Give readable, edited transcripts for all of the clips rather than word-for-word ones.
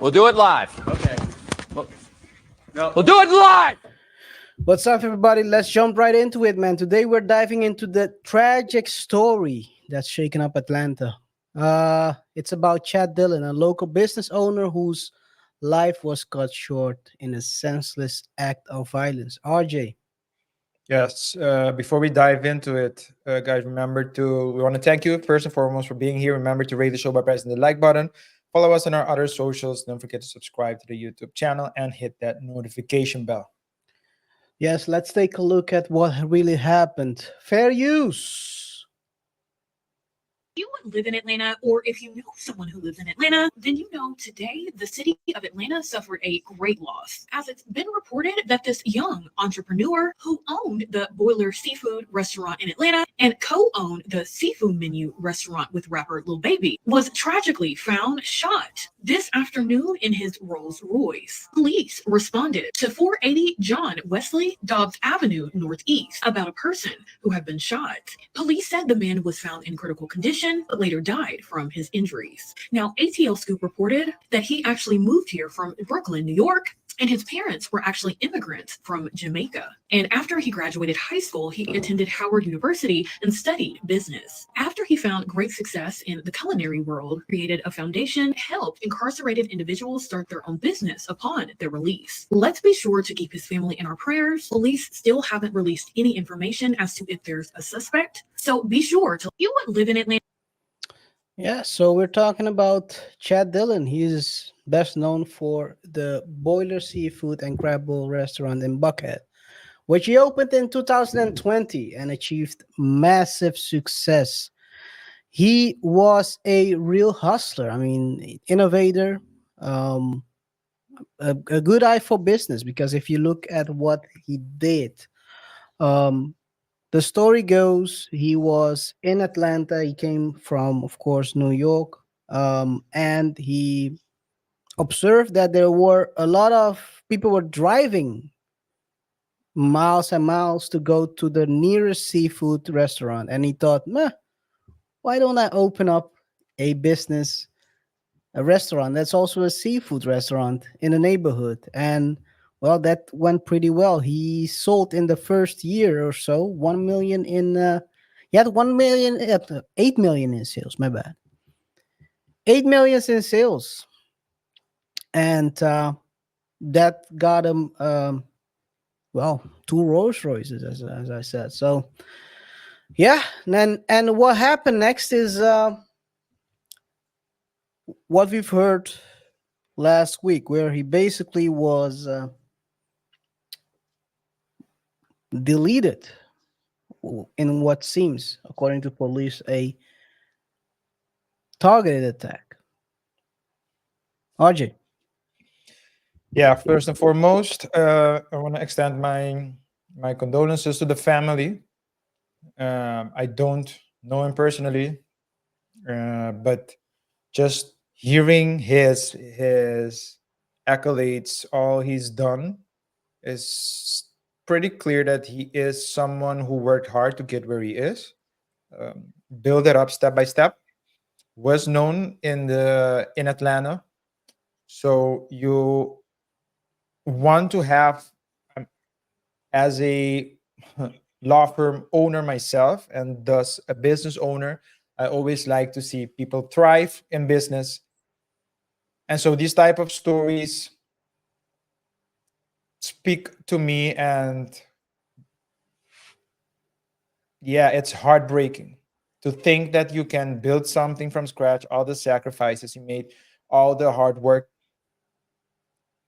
We'll do it live. Okay. Well, no. We'll do it live. What's up, everybody? Let's jump right into it, man. Today we're diving into the tragic story that's shaken up Atlanta. It's about Chad Dillon, a local business owner whose life was cut short in a senseless act of violence. RJ. Yes. Before we dive into it, guys, we want to thank you first and foremost for being here. Remember to rate the show by pressing the like button. Follow us on our other socials. Don't forget to subscribe to the YouTube channel and hit that notification bell. Yes, let's take a look at what really happened. Fair use. You live in Atlanta, or if you know someone who lives in Atlanta, then you know today the city of Atlanta suffered a great loss, as it's been reported that this young entrepreneur who owned the Boiler Seafood restaurant in Atlanta and co-owned the seafood menu restaurant with rapper Lil Baby was tragically found shot this afternoon in his Rolls Royce. Police responded to 480 John Wesley Dobbs Avenue Northeast about a person who had been shot. Police said the man was found in critical condition but later died from his injuries. Now, ATL Scoop reported that he actually moved here from Brooklyn, New York, and his parents were actually immigrants from Jamaica. And after he graduated high school, he attended Howard University and studied business. After he found great success in the culinary world, created a foundation to help incarcerated individuals start their own business upon their release. Let's be sure to keep his family in our prayers. Police still haven't released any information as to if there's a suspect, so be sure to you would live in Atlanta. Yeah, so we're talking about Chad Dillon. He's best known for the Boiler Seafood and Crab Bowl restaurant in Buckhead, which he opened in 2020 and achieved massive success. He was a real hustler. I mean, innovator, a good eye for business, because if you look at what he did, um, the story goes he was in Atlanta. He came from, of course, New York, and he observed that there were a lot of people were driving miles and miles to go to the nearest seafood restaurant, and he thought, "Meh, why don't I open up a business, a restaurant that's also a seafood restaurant in a neighborhood?" And well, that went pretty well. He sold in the first year or so 1 million in he had 1 million 8 million in sales, my bad. 8 million in sales. And that got him well, 2 Rolls Royces, as I said. So yeah, and what happened next is what we've heard last week, where he basically was deleted in what seems, according to police, a targeted attack. RJ. Yeah. First and foremost, I want to extend my condolences to the family. I don't know him personally, but just hearing his accolades, all he's done, is pretty clear that he is someone who worked hard to get where he is, build it up step by step. Was known in Atlanta, so you want to have, um, as a law firm owner myself and thus a business owner, I always like to see people thrive in business. And so these type of stories speak to me, and yeah, it's heartbreaking to think that you can build something from scratch, all the sacrifices you made, all the hard work.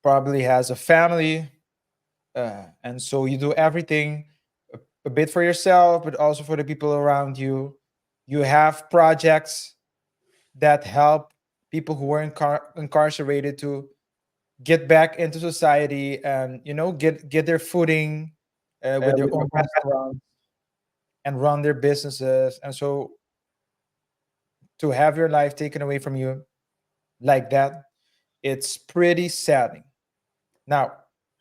Probably has a family, and so you do everything a bit for yourself but also for the people around you. You have projects that help people who were incarcerated to get back into society and get their footing, with their own restaurants and run their businesses. And so to have your life taken away from you like that, it's pretty saddening. Now,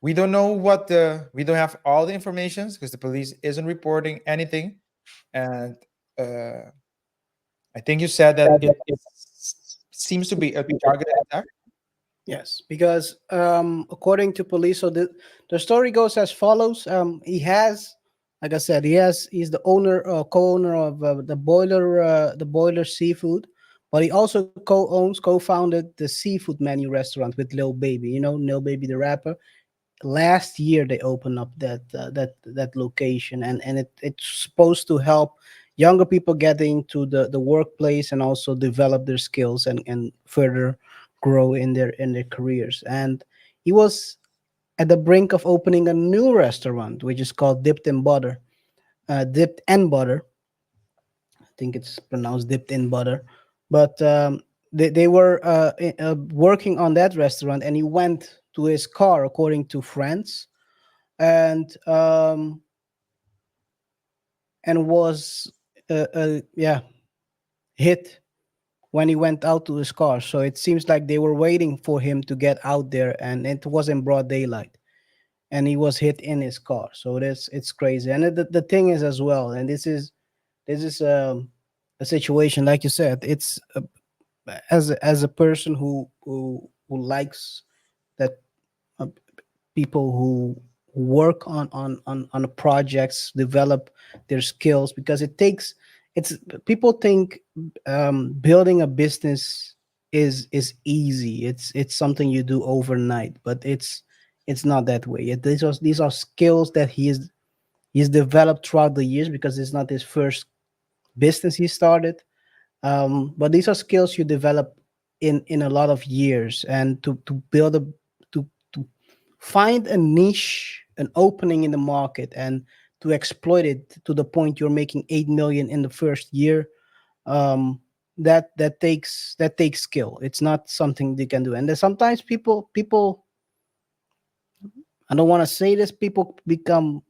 we don't have all the information because the police isn't reporting anything. And I think you said that it seems to be a targeted attack. Yes, because according to police, so the story goes as follows. He has, like I said, he's the owner, co-owner of the Boiler Seafood, but he also co-founded the seafood menu restaurant with Lil Baby. You know, Lil Baby the rapper. Last year they opened up that location, and it's supposed to help younger people get into the workplace and also develop their skills and further grow in their careers. And he was at the brink of opening a new restaurant which is called Dipped and Butter. I think it's pronounced Dipped in Butter. But they were working on that restaurant, and he went to his car, according to friends, and was yeah, hit when he went out to his car. So it seems like they were waiting for him to get out there, and it was in broad daylight, and he was hit in his car. So it's crazy. And the thing is as well, and this is a situation like you said. It's as a person who likes that, uh, people who work on projects, develop their skills, because it takes, it's people think building a business is easy. It's something you do overnight, but it's not that way. These are skills that he's developed throughout the years, because it's not his first business he started. But these are skills you develop in a lot of years, and to build a to find a niche, an opening in the market, and to exploit it to the point you're making 8 million in the first year. That takes skill. It's not something they can do. And then sometimes people, I don't want to say this, people become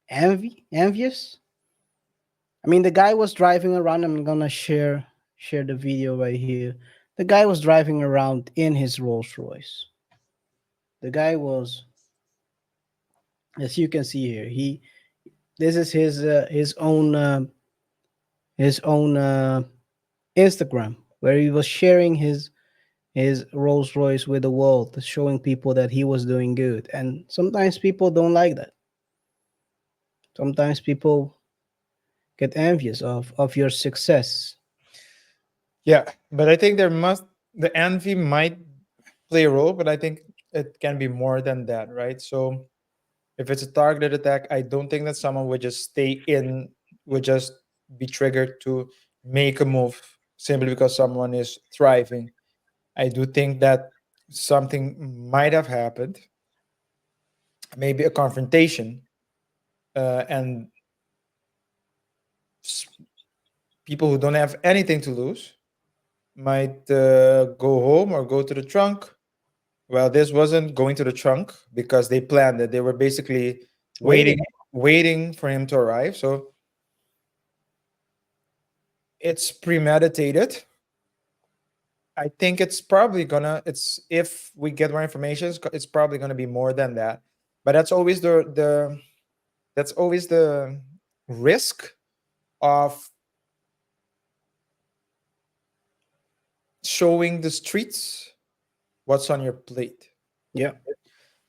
envious. I mean, the guy was driving around. I'm gonna share the video right here. The guy was driving around in his Rolls Royce. The guy was, as you can see here, he this is his own Instagram, where he was sharing his Rolls Royce with the world, showing people that he was doing good. And sometimes people don't like that. Sometimes people get envious of your success. Yeah, but I think the envy might play a role, but I think it can be more than that, right? So if it's a targeted attack, I don't think that someone would just would just be triggered to make a move simply because someone is thriving. I do think that something might have happened, maybe a confrontation, and s- people who don't have anything to lose might go home or go to the trunk. Well, this wasn't going to the trunk because they planned it. They were basically Waiting. waiting for him to arrive. So it's premeditated. I think it's if we get more information, it's probably gonna be more than that. But that's always the risk of showing the streets what's on your plate. Yeah.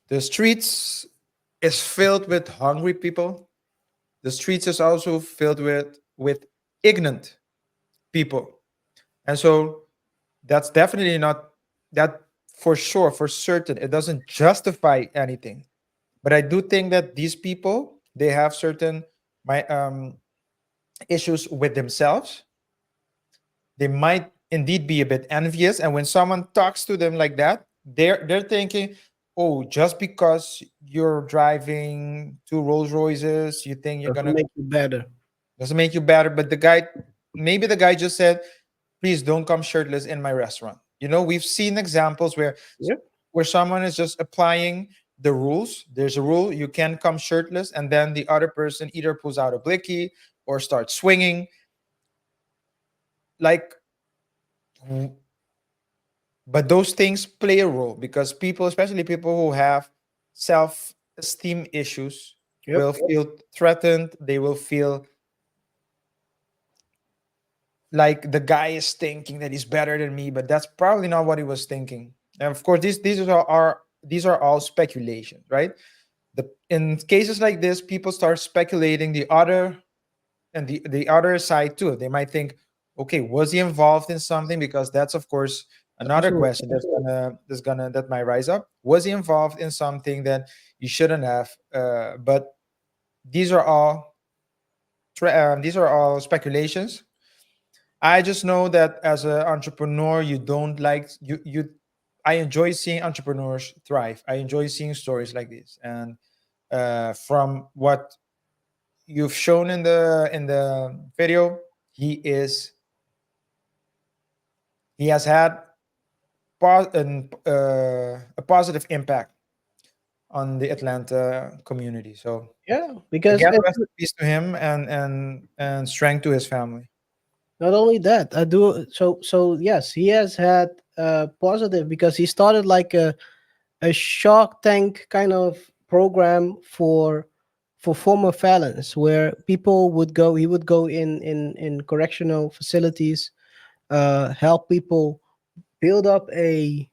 The streets is filled with hungry people. The streets is also filled with ignorant people. And so that's definitely not that for sure, for certain. It doesn't justify anything. But I do think that these people, they have certain my issues with themselves. They might indeed be a bit envious, and when someone talks to them like that, they're thinking, oh, just because you're driving two Rolls Royces, you think you're Doesn't gonna make you better. doesn't make you better. But the guy just said, please don't come shirtless in my restaurant. We've seen examples Yep. where someone is just applying the rules. There's a rule, you can come shirtless, and then the other person either pulls out a blicky or starts swinging. Like, but those things play a role because people, especially people who have self-esteem issues, Yep. will feel threatened. They will feel like the guy is thinking that he's better than me, but that's probably not what he was thinking. And of course, these are all speculations, right? In cases like this, people start speculating the other and the other side too. They might think, okay, was he involved in something? Because that's of course another Absolutely. question that might rise up. Was he involved in something that you shouldn't have? But these are all these are all speculations. I just know that as an entrepreneur, you don't like you. I enjoy seeing entrepreneurs thrive. I enjoy seeing stories like this, and from what you've shown in the video, he has had a positive impact on the Atlanta community. So Yeah, because again, rest in peace to him, and strength to his family. not only that, I do so yes, he has had positive because he started like a Shark Tank kind of program for former felons where people would go. He would go in correctional facilities, help people build up a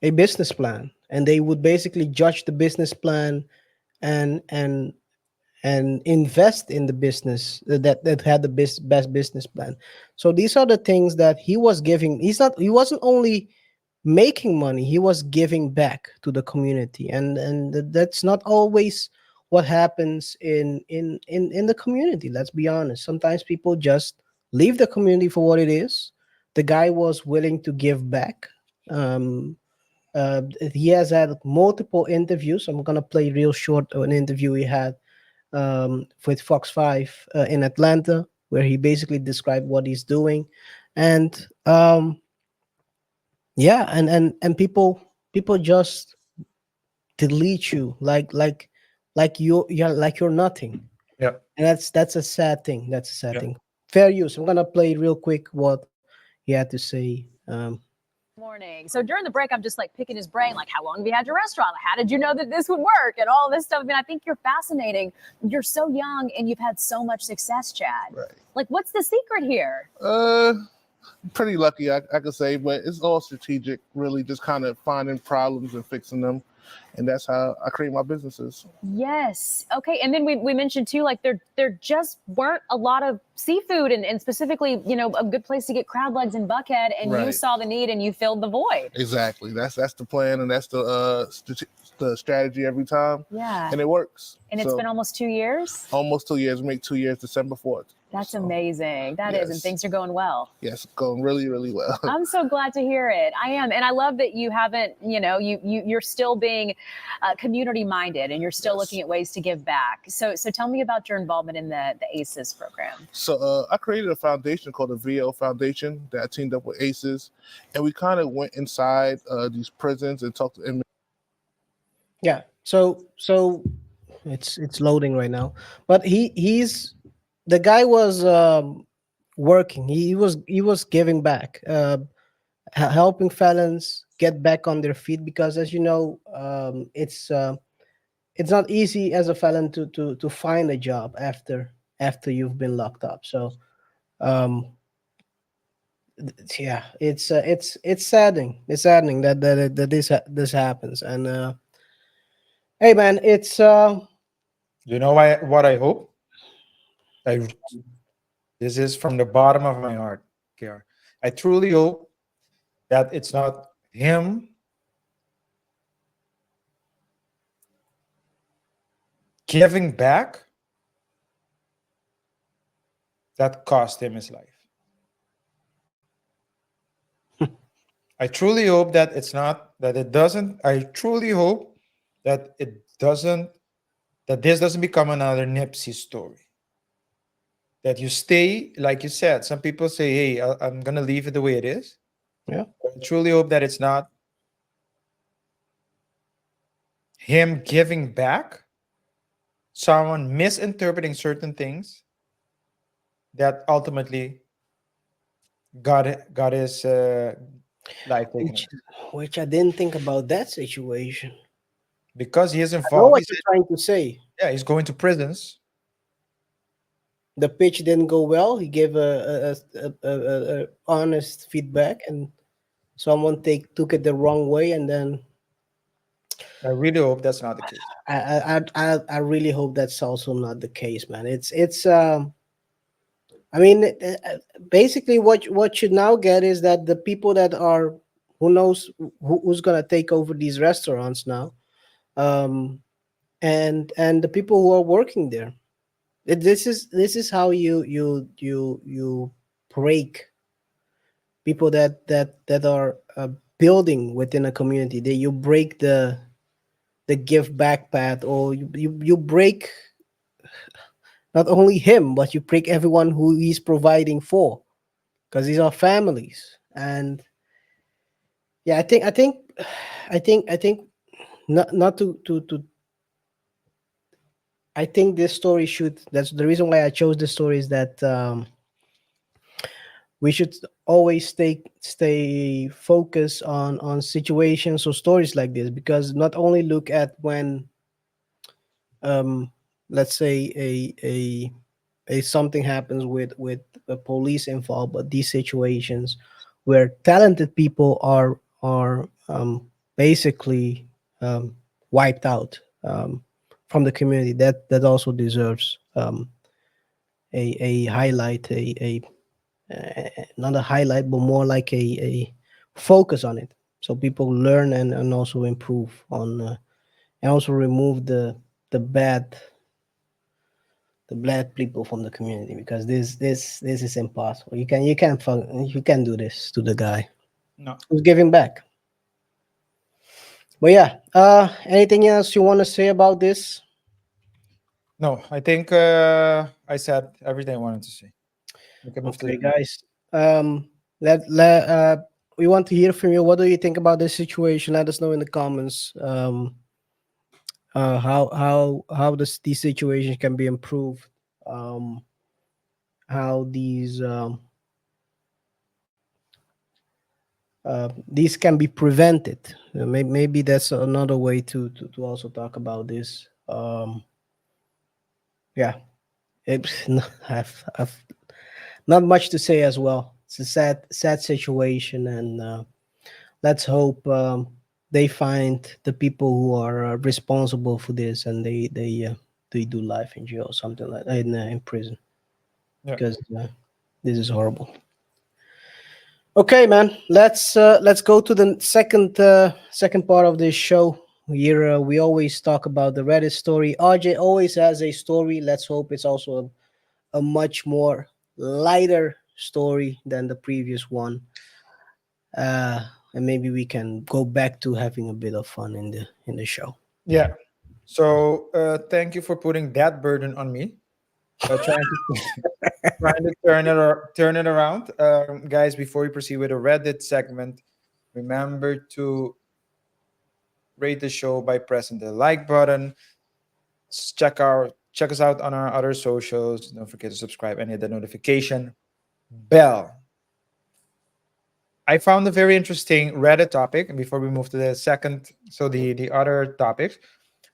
a business plan, and they would basically judge the business plan and invest in the business that had the best business plan. So these are the things that he was giving. He wasn't only making money, he was giving back to the community, and that's not always what happens in the community. Let's be honest, sometimes people just leave the community for what it is. The guy was willing to give back. um he has had multiple interviews. I'm gonna play real short an interview he had with Fox 5 in Atlanta, where he basically described what he's doing. And yeah, and people just delete you like you're nothing. Yeah. And that's a sad thing. That's a sad Yeah. thing. Fair use. I'm gonna play real quick what he had to say. Morning. So during the break, I'm just like picking his brain, like, how long have you had your restaurant? How did you know that this would work? And all this stuff. I mean, I think you're fascinating. You're so young and you've had so much success, Chad. Right. Like, what's the secret here? Pretty lucky, I could say, but it's all strategic, really just kind of finding problems and fixing them. And that's how I create my businesses. Yes. Okay. And then we mentioned too, like there just weren't a lot of seafood and specifically, a good place to get crab legs in Buckhead, and you Right. saw the need and you filled the void. Exactly. That's the plan, and that's the strategy every time. Yeah. And it works. And it's So, been almost 2 years. almost 2 years. We make 2 years December 4th. That's So, amazing. That is, and yes. things are going well. Yes, going really, really well. I'm so glad to hear it. I am, and I love that you haven't. You're still being community minded, and you're still Yes. looking at ways to give back. So tell me about your involvement in the ACEs program. So I created a foundation called the VO Foundation that I teamed up with ACEs, and we kind of went inside these prisons and talked to inmates. Yeah. So it's loading right now, but he's the guy was working. He was giving back, helping felons get back on their feet, because as you know, it's not easy as a felon to find a job after you've been locked up. So um yeah, it's saddening. It's saddening that this happens. And hey man, it's You know what I hope? I This is from the bottom of my heart, KaiR. I truly hope that it's not him giving back that cost him his life. I truly hope that it's not, that it doesn't. I truly hope that it doesn't, that this doesn't become another Nipsey story. That you stay, like you said, some people say, hey, I'm going to leave it the way it is. yeah. I truly hope that it's not him giving back, someone misinterpreting certain things that ultimately got his life taken which away. which I didn't think about that situation. Because he is I know involved. what He you're said, trying to say. yeah, he's going to prisons. The pitch didn't go well. He gave a honest feedback, and someone took it the wrong way, and then I really hope that's not the case. I really hope that's also not the case, man. It's I mean, basically, what you now get is that the people that are, who knows who's gonna take over these restaurants now, um, and the people who are working there. This is how you break people that are building within a community. That you break the give back path, or you break not only him, but you break everyone who he's providing for, because these are families. And yeah, I think not to I think this story should, that's the reason why I chose this story, is that we should always stay focused on situations or stories like this, because not only look at when um let's say a something happens with the police involved, but these situations where talented people are basically wiped out from the community, that also deserves a highlight, not a highlight, but more like a focus on it, so people learn and also improve on, and also remove the bad the bad people from the community, because this is impossible. You can't do this to the guy No. who's giving back. But yeah, anything else you want to say about this? No, I think I said everything I wanted to say. We can move to Okay, the guys. Let we want to hear from you. What do you think about this situation? Let us know in the comments. How these situations can be improved. How these can be prevented. Maybe that's another way to also talk about this. Yeah, I've not much to say as well. It's a sad situation, and let's hope they find the people who are responsible for this, and they do life in jail or something like that, in prison, Yeah. because this is horrible. Okay, man. Let's go to the second part of this show. Here we always talk about the Reddit story. RJ always has a story. Let's hope it's also a much more lighter story than the previous one. And maybe we can go back to having a bit of fun in the show. Yeah. So thank you for putting that burden on me. Trying to trying to turn it around, guys. Before we proceed with the Reddit segment, remember to rate the show by pressing the like button. Check us out on our other socials. Don't forget to subscribe and hit the notification bell. I found a very interesting Reddit topic, and before we move to the second, so the other topics,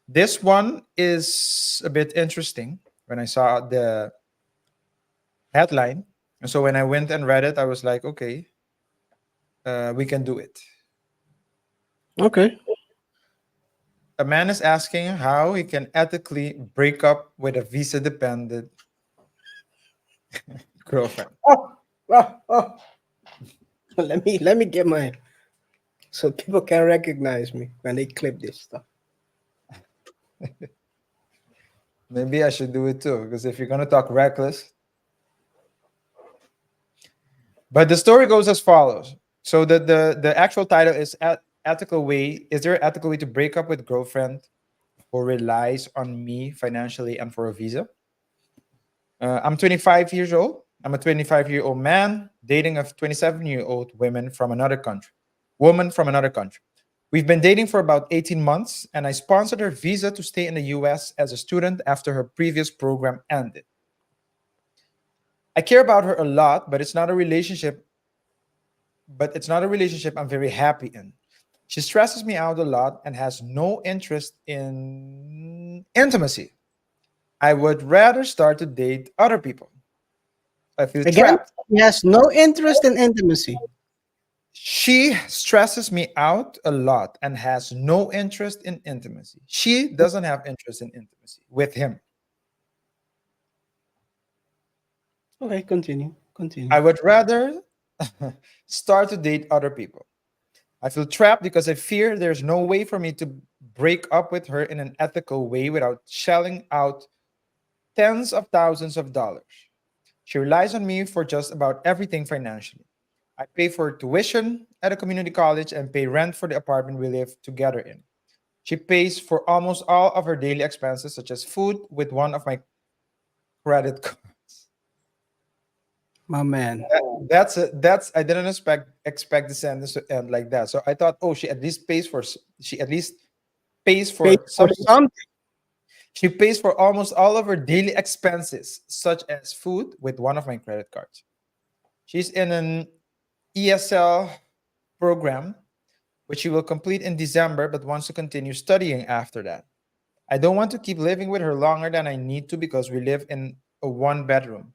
this one is a bit interesting. When I saw the headline, and so when I went and read it, I was like, okay, we can do it. Okay. A man is asking how he can ethically break up with a visa dependent girlfriend. Oh. Let me get my, so people can recognize me when they clip this stuff. Maybe I should do it too, because if you're gonna talk reckless. But the story goes as follows. So the actual title is ethical way. Is there an ethical way to break up with girlfriend who relies on me financially and for a visa? I'm 25 years old. I'm a 25-year-old man dating a 27-year-old woman from another country. Woman from another country. We've been dating for about 18 months, and I sponsored her visa to stay in the US as a student after her previous program ended. I care about her a lot, but it's not a relationship. But it's not a relationship I'm very happy in. She stresses me out a lot and has no interest in intimacy. I would rather start to date other people. I feel Again, trapped. he has no interest in intimacy. She stresses me out a lot and has no interest in intimacy. She doesn't have interest in intimacy with him. Okay, continue. Continue. I would rather start to date other people. I feel trapped because I fear there's no way for me to break up with her in an ethical way without shelling out tens of thousands of dollars. She relies on me for just about everything financially. I pay for tuition at a community college and pay rent for the apartment we live together in. She pays for almost all of her daily expenses, such as food, with one of my credit cards. My man. That's I didn't expect the sentence to end like that. So I thought, oh, she at least pays Pay for for something. something. She pays for almost all of her daily expenses, such as food, with one of my credit cards. She's in an ESL program, which she will complete in December, but wants to continue studying after that. I don't want to keep living with her longer than I need to because we live in a one bedroom.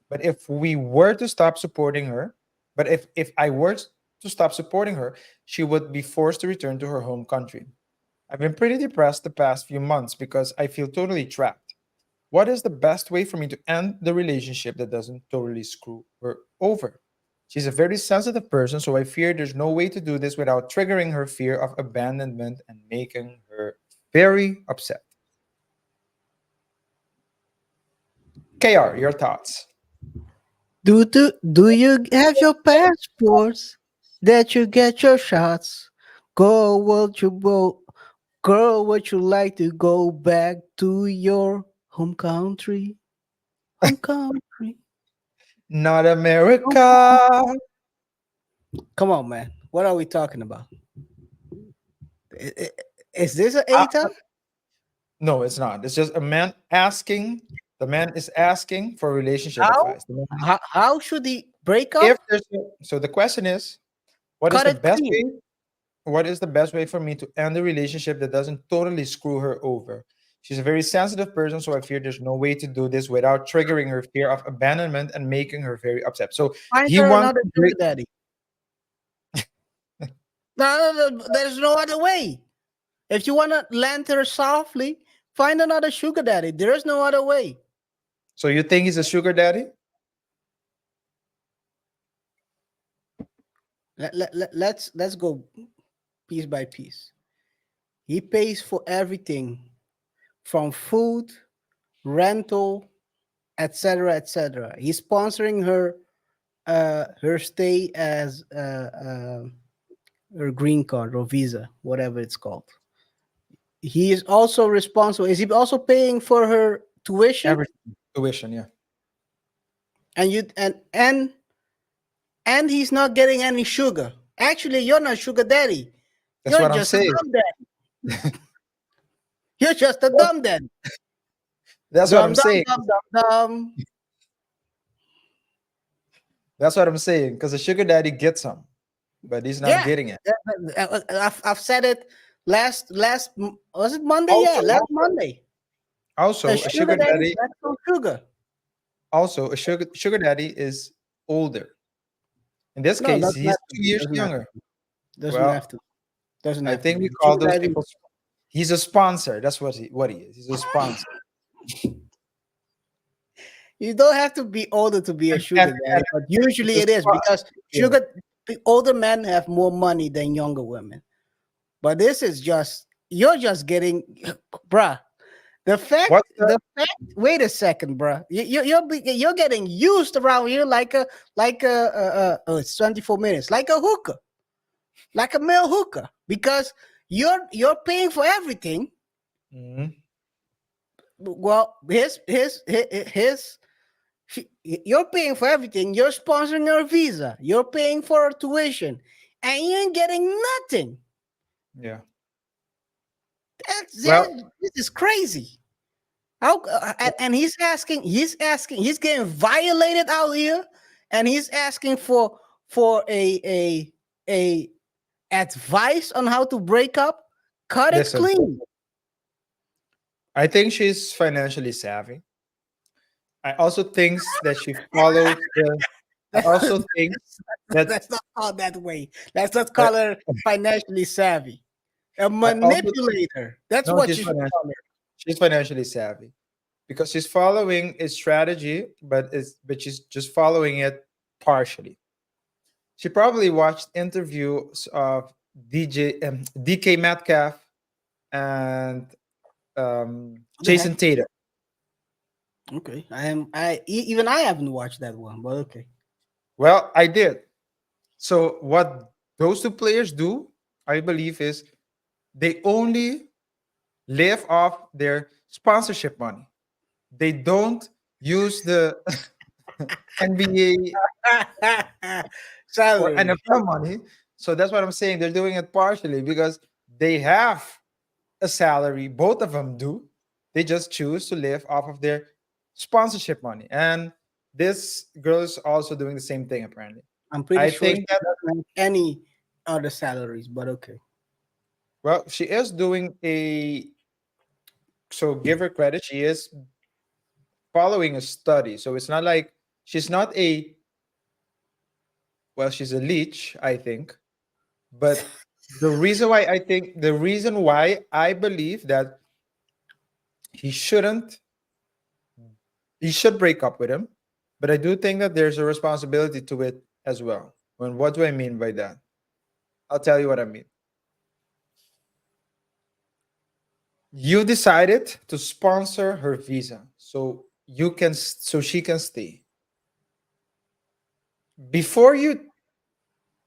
But if we were to stop supporting her, but if I were to stop supporting her, she would be forced to return to her home country. I've been pretty depressed the past few months because I feel totally trapped. What is the best way for me to end the relationship that doesn't totally screw her over? She's a very sensitive person, so I fear there's no way to do this without triggering her fear of abandonment and making her very upset. KR, your thoughts? Do you have your passports that you get your shots? Go, would you go? Girl, would you like to go back to your home country? Home country. Not Home- America. Come on, man. What are we talking about? Is this an Uh, ATA? no, it's not. It's just a man asking. The man is asking for relationship How? advice. The man- How should he break If up? there's so the question is, what is Cut the it best clean. way? What is the best way for me to end a relationship that doesn't totally screw her over? She's a very sensitive person, so I fear there's no way to do this without triggering her fear of abandonment and making her very upset. So Find he her wants another to sugar break. daddy. No, there's no other way. If you want to land her softly, find another sugar daddy. There is no other way. So you think he's a sugar daddy? Let's go piece by piece. He pays for everything from food, rental, etc., etc. He's sponsoring her stay as her green card or visa, whatever it's called. He is also responsible. Is he also paying for her tuition? Everything. Tuition, yeah. And you and he's not getting any sugar. Actually, you're not sugar daddy. That's You're what I'm just a saying. dumb daddy. You're just a dumb daddy. That's what Dumb, I'm dumb, saying. dumb, dumb, dumb. That's what I'm saying. Because the sugar daddy gets some, but he's not Yeah, getting it. I've said it was it Monday? Yeah, Also, last Monday. A also a sugar sugar daddy daddy. that's no sugar. Also, a sugar daddy is older. In this No, case, doesn't he's have to. 2 years Doesn't have younger. to. Doesn't Well, have to. Doesn't I have to think we be. call Sugar those daddy. people. He's a sponsor. That's what he is. He's a sponsor. You don't have to be older to be a And, sugar daddy, but he's usually a it is because yeah. older men have more money than younger women. But this is just you're just getting, bruh. What's the The fact. Wait a second, bruh. You're getting used around here like a oh, it's 24 minutes, like a hooker, like a male hooker, because you're paying for everything. Mhm. Well, you're paying for everything. You're sponsoring her visa. You're paying for her tuition, and you ain't getting nothing. Yeah. Well, This is crazy. And he's getting violated out here, and he's asking for a advice on how to break up. Cut it listen, clean. I think she's financially savvy. I also think that she follows I also think that Let's not call it that way. Let's not call her financially savvy. A I also manipulator. That's no, what you should call her. she's financially savvy because she's following a strategy, but she's just following it partially. She probably watched interviews of DK Metcalf and What the heck? Jason Tatum. Okay. Even I haven't watched that one, but okay. Well, I did. So what those two players do, I believe, is they only live off their sponsorship money. They don't use the NBA or Salary. NFL money. So that's what I'm saying. They're doing it partially because they have a salary. Both of them do. They just choose to live off of their sponsorship money. And this girl is also doing the same thing, apparently. I'm pretty I sure she think that, doesn't have any other salaries, but okay. well, she is doing so give her credit. She is following a study. So it's not like she's not well, she's a leech, I think. But the reason why I believe that he shouldn't, he should break up with him. But I do think that there's a responsibility to it as well. And what do I mean by that? I'll tell you what I mean. You decided to sponsor her visa so she can stay. Before you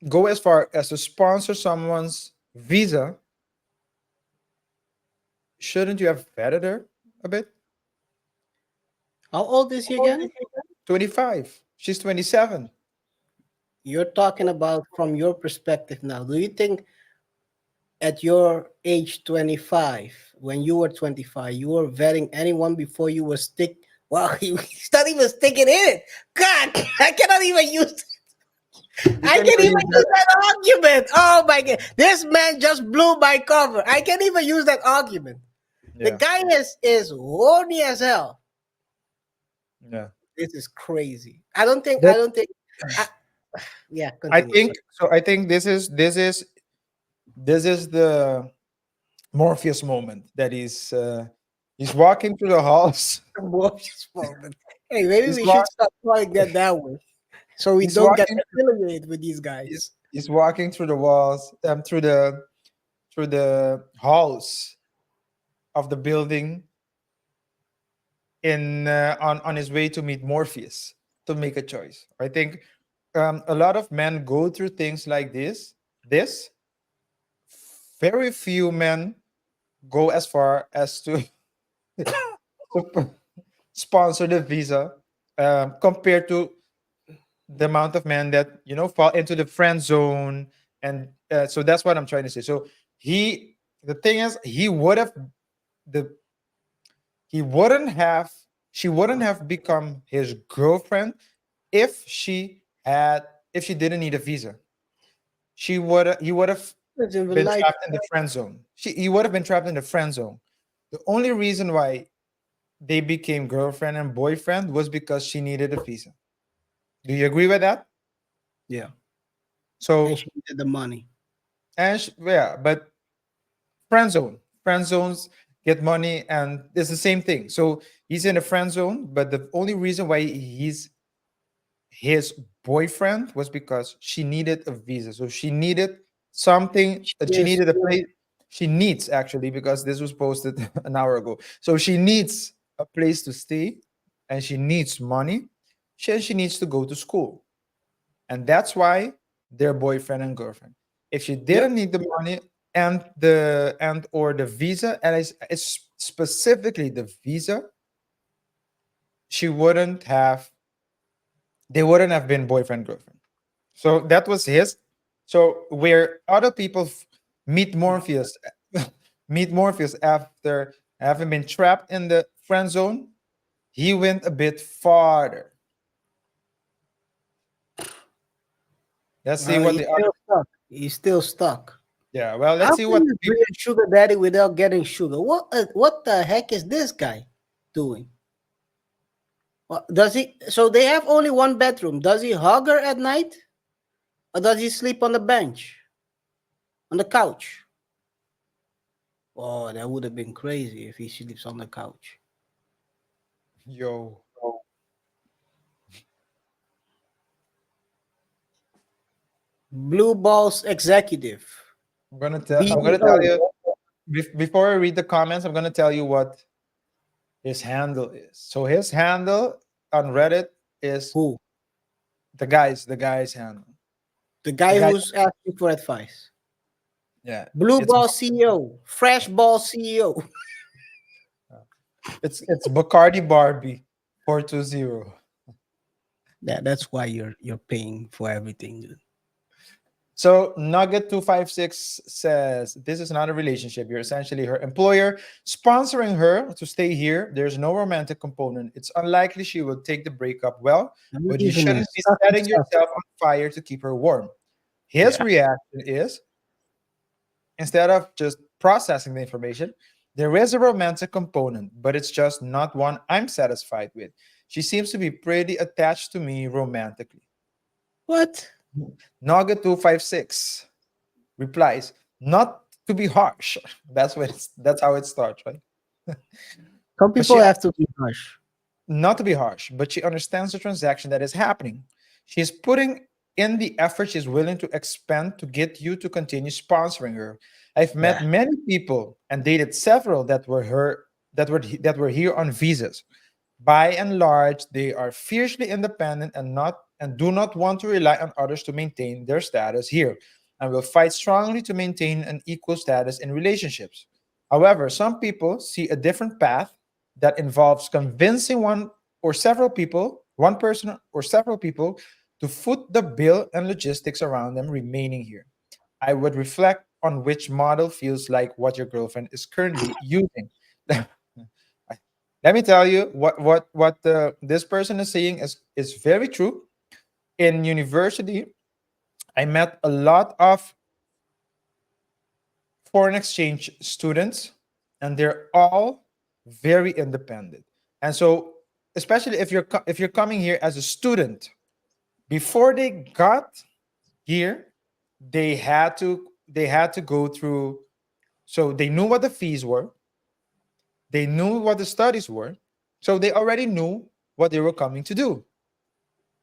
go as far as to sponsor someone's visa, shouldn't you have vetted her a bit? How old is he again? 25. She's 27. You're talking about from your perspective now. Do you think at your age 25, when you were 25, you were vetting anyone before you were well, he's not even sticking in it. God, I cannot even use I can't even use that argument. Oh my god. This man just blew my cover. I can't even use that argument. The Yeah. guy is horny as hell. Yeah. This is crazy. I don't think That- I, yeah, I continue. think so. I think this is the Morpheus moment that he's walking through the halls. Morpheus moment. Hey, maybe He's we wa- should start calling that way. So we He's don't get walking affiliated with these guys. he's walking through the walls, through the halls of the building on his way to meet Morpheus to make a choice. I think a lot of men go through things like this. Very few men go as far as to to sponsor the visa, compared to the amount of men that fall into the friend zone. And so that's what I'm trying to say. So the thing is, the he wouldn't have she wouldn't have become his girlfriend if she didn't need a visa. He would have It's in been life. trapped in the friend zone. He would have been trapped in the friend zone. The only reason why they became girlfriend and boyfriend was because she needed a visa. Do you agree with that? Yeah. So And she needed the money. yeah, but friend zones get money, and it's the same thing. So he's in a friend zone, but the only reason why he's his boyfriend was because she needed a visa. So she needed something. She Yes. needed a place. She needs, actually, because this was posted an hour ago. So she needs a place to stay, and she needs money. She needs to go to school, and that's why they're boyfriend and girlfriend. If she didn't need the money and or the visa, and it's specifically the visa, she wouldn't have they wouldn't have been boyfriend girlfriend. So that was his. So where other people meet Morpheus, meet Morpheus after having been trapped in the friend zone, he went a bit farther. Let's see what He's the other. still stuck. He's still stuck. Yeah, well, How let's see can what you be a sugar daddy without getting sugar? What the heck is this guy doing? Does he? So they have only one bedroom. Does he hug her at night, or does he sleep on the bench, on the couch? Oh, that would have been crazy if he sleeps on the couch. Yo. Blue balls executive. I'm gonna tell BBO. you before I read the comments, I'm gonna tell you what his handle is. So his handle on Reddit is Who? the guy's handle. The The guy guy, who's asking for advice. yeah, Blue it's ball CEO. Fresh ball CEO. it's Bacardi Barbie 420. That's why you're paying for everything, dude. So Nugget 256 says this is not a relationship. You're essentially her employer, sponsoring her to stay here. There's no romantic component. It's unlikely she will take the breakup well, Not but you even a shouldn't be sucky setting suck. yourself on fire to keep her warm. His Yeah. reaction is, instead of just processing the information, there is a romantic component, but it's just not one I'm satisfied with. She seems to be pretty attached to me romantically. What? Naga256 replies, not to be harsh. That's how it starts, right? Some But people she have to be harsh. not to be harsh, but she understands the transaction that is happening. She's putting in the effort she's willing to expend to get you to continue sponsoring her. I've met Yeah. many people and dated several that were here on visas. By and large, they are fiercely independent and do not want to rely on others to maintain their status here, and will fight strongly to maintain an equal status in relationships. However, some people see a different path that involves convincing one person or several people, to foot the bill and logistics around them remaining here. I would reflect on which model feels like what your girlfriend is currently using. Let me tell you what this person is saying is very true. In university, I met a lot of foreign exchange students, and they're all very independent. And so, especially if you're coming here as a student, before they got here, they had to go through. So they knew what the fees were, they knew what the studies were, so they already knew what they were coming to do.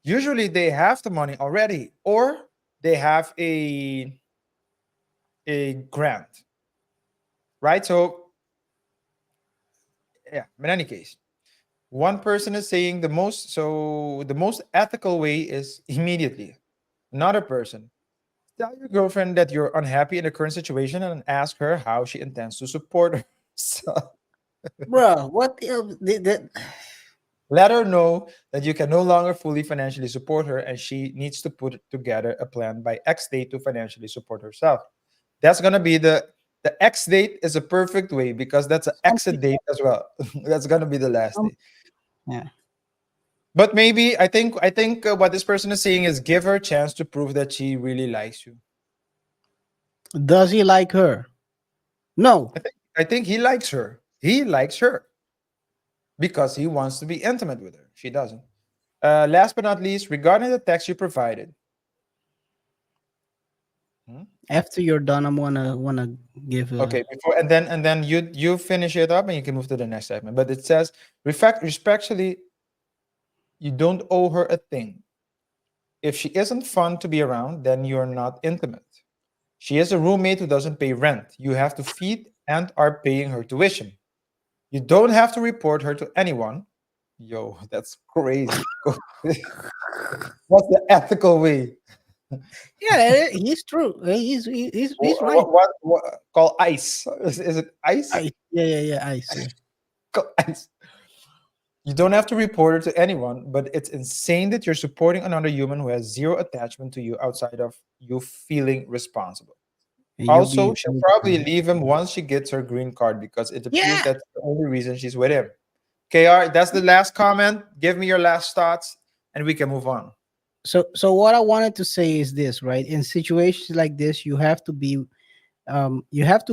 Usually, they have the money already, or they have a grant, right? So yeah. In any case, one person is saying the most ethical way is immediately. Another person, tell your girlfriend that you're unhappy in the current situation and ask her how she intends to support her. So Bro, what the let her know that you can no longer fully financially support her, and she needs to put together a plan by X date to financially support herself. That's gonna be the X date is a perfect way, because that's an some exit date as well. That's gonna be the last some day. yeah. But maybe I think what this person is saying is, give her a chance to prove that she really likes you. Does he like her? No. I think he likes her. He likes her because he wants to be intimate with her. She doesn't. Last but not least, regarding the text you provided. Hmm? After you're done, I'm wanna give a Okay, before and then you finish it up and you can move to the next segment. But it says, respectfully, you don't owe her a thing. If she isn't fun to be around, then you're not intimate. She is a roommate who doesn't pay rent. You have to feed and are paying her tuition. You don't have to report her to anyone. Yo, that's crazy. What's the ethical way? yeah. He's true. He's right. What call ICE? Is it ICE? Yeah. I see. Call ICE. You don't have to report her to anyone, but it's insane that you're supporting another human who has zero attachment to you outside of you feeling responsible. And you're Also, being she'll paid for probably it. leave him once she gets her green card, because it appears Yeah. that's the only reason she's with him. KR, that's the last comment. Give me your last thoughts and we can move on. So what I wanted to say is this, right? In situations like this, you have to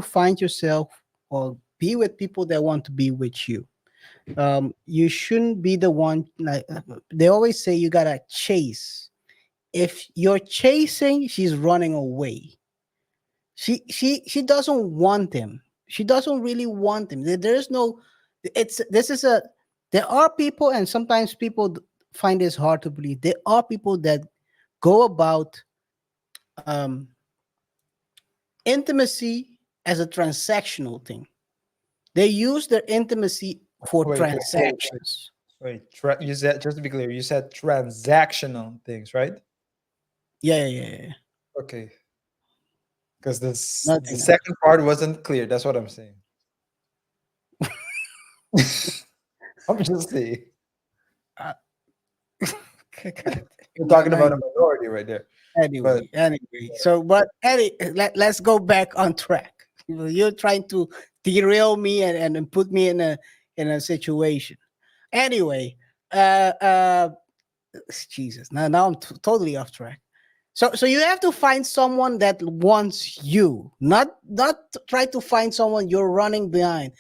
find yourself or be with people that want to be with you. You shouldn't be the one. Like they always say, you gotta chase. If you're chasing, she's running away. She doesn't want him. She doesn't really want him. There's no. It's this is a. There are people, and sometimes people find this hard to believe. There are people that go about um, intimacy as a transactional thing. They use their intimacy for Wait. transactions. You said, just to be clear, you said transactional things, right? Yeah. Okay. Because the Nothing else. second part wasn't clear. That's what I'm saying. I'm just saying. Uh, You're talking about a minority right there. Anyway. So, but let's go back on track. You're trying to derail me and put me in a situation. Anyway, Jesus. Now I'm totally off track. So you have to find someone that wants you, not try to find someone you're running behind.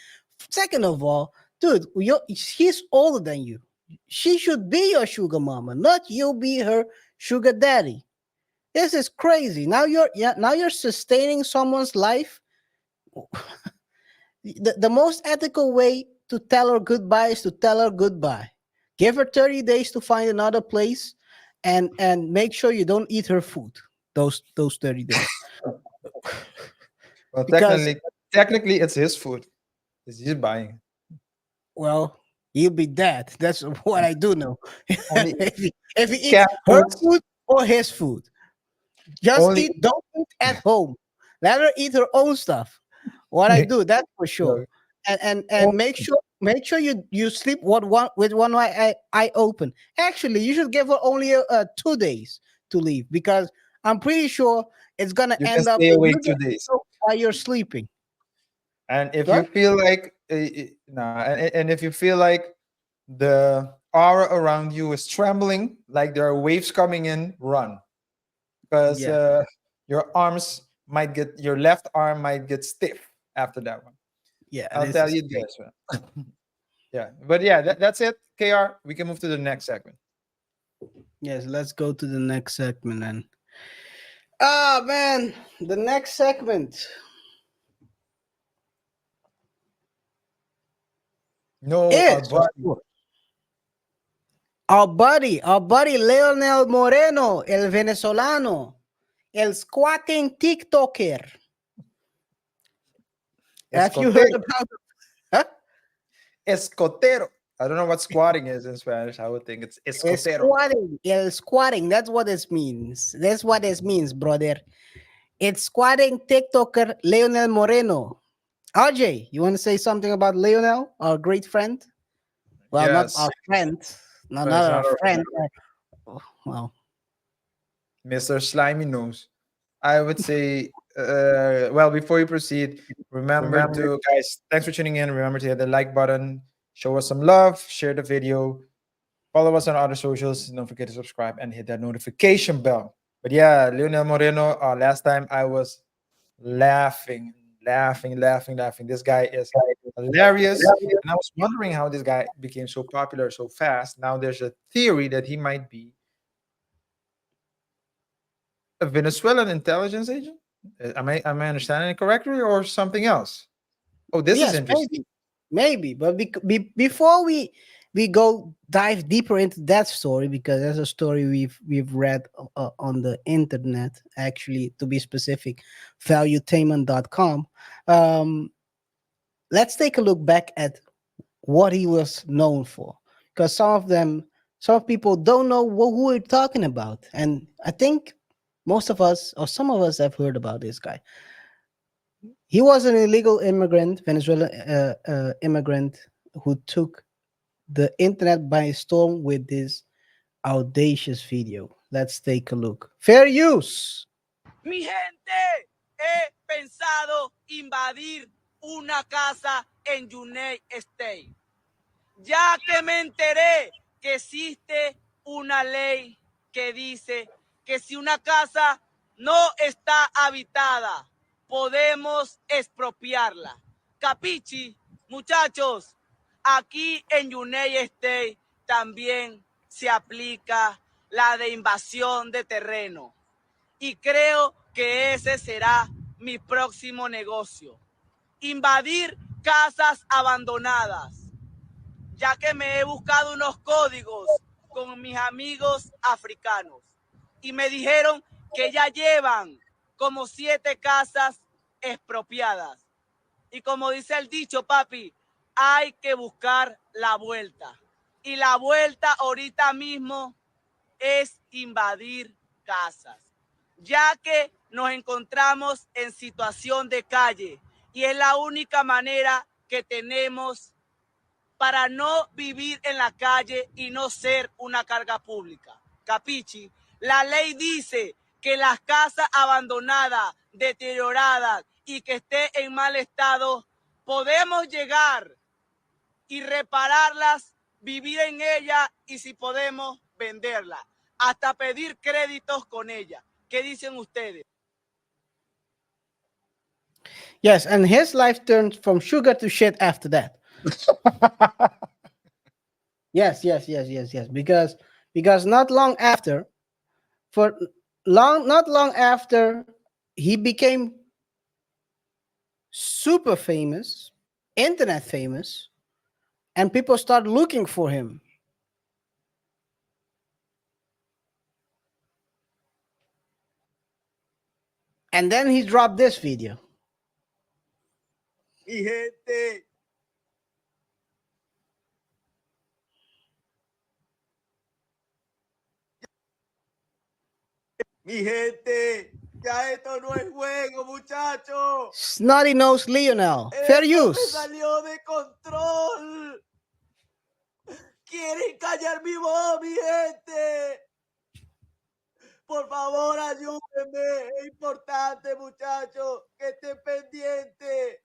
Second of all, dude, she's older than you. She should be your sugar mama, not you be her sugar daddy. This is crazy. Now you're sustaining someone's life. The most ethical way to tell her goodbye is to tell her goodbye. Give her 30 days to find another place, and make sure you don't eat her food those 30 days. Well, Because technically, it's his food. He's buying. well, he'll be dead. That's what I do know. Only if he eats cat her foods. food or his food, just Only don't eat at home. Let her eat her own stuff. What I do, that's for sure. And make sure you sleep with one eye open. Actually, you should give her only 2 days to leave, because I'm pretty sure it's gonna you can end up stay that awake you get 2 days. killed while you're sleeping. And if you Right? feel like and if you feel like the aura around you is trembling, like there are waves coming in, run, because Yeah, your left arm might get stiff after that one. yeah. I'll This tell is you great. this one. Yeah, but yeah, that's it. KR, we can move to the next segment. Yes, let's go to the next segment then. Ah man, the next segment. No, our Is, of buddy. course, our buddy Leonel Moreno, el venezolano, el squatting TikToker. Have you heard Escotero. about? Huh? Escotero. I don't know what squatting is in Spanish. I would think it's escotero. El squatting. That's what it means. That's what it means, brother. It's squatting TikToker Leonel Moreno. RJ, you want to say something about Leonel, our great friend? Well, not Yes, our friend. No, but it's not not our our friend. Well, Mr. Slimy Nose. I would say, well, before you proceed, remember to, guys, thanks for tuning in. Remember to hit the like button, show us some love, share the video, follow us on other socials. Don't forget to subscribe and hit that notification bell. But yeah, Leonel Moreno, last time I was laughing. This guy is hilarious. And I was wondering how this guy became so popular so fast. Now there's a theory that he might be a Venezuelan intelligence agent. Am I understanding it correctly or something else? Oh, this is yes, interesting. maybe. But before we go dive deeper into that story, because that's a story we've read on the internet, actually, to be specific, valuetainment.com. Um, let's take a look back at what he was known for, because some people don't know who we're talking about, and I think most of us, or some of us, have heard about this guy. He was an illegal immigrant, Venezuelan immigrant, who took the internet by storm with this audacious video. Let's take a look. Fair use. Mi gente, he pensado invadir una casa en United States, ya que me enteré que existe una ley que dice que si una casa no está habitada, podemos expropiarla. Capichi, muchachos, aquí en United States también se aplica la de invasión de terreno. Y creo que ese será mi próximo negocio. Invadir casas abandonadas, ya que me he buscado unos códigos con mis amigos africanos y me dijeron que ya llevan como 7 casas expropiadas. Y como dice el dicho, papi, hay que buscar la vuelta. Y la vuelta ahorita mismo es invadir casas, ya que nos encontramos en situación de calle y es la única manera que tenemos para no vivir en la calle y no ser una carga pública. Capichi, la ley dice que las casas abandonadas, deterioradas y que esté en mal estado, podemos llegar y repararlas, vivir en ellas y si podemos venderlas, hasta pedir créditos con ellas. ¿Qué dicen ustedes? Yes, and his life turned from sugar to shit after that. Yes. Because not long after, for not long after, he became super famous, internet famous, and people start looking for him. And then he dropped this video. Mi gente, ya esto no es juego, muchachos. Snotty Nose Lionel. Fair Esto use. se salió de control. Quieren callar mi voz, mi gente. Por favor, ayúdenme. Es importante, muchachos, que estén pendientes.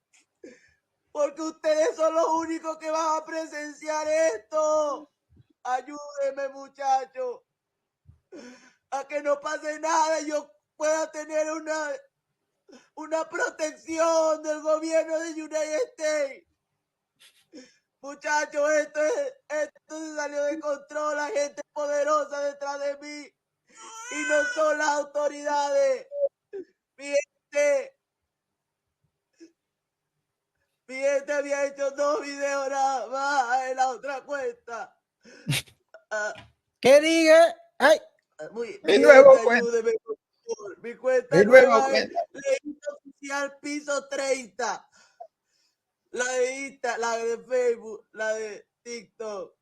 Porque ustedes son los únicos que van a presenciar esto. Ayúdenme, muchachos. A que no pase nada y yo pueda tener una protección del gobierno de United States. Muchachos, esto se salió de control. La gente poderosa detrás de mí. Y no son las autoridades. Mi gente había hecho 2 videos nada más en la otra cuenta. ¿Qué diga? Ay, Mi nuevo Ayúdeme, por favor. Mi cuenta Mi nuevo nueva es cuenta. Ley Oficial Piso 30. La de Insta, la de Facebook, la de TikTok.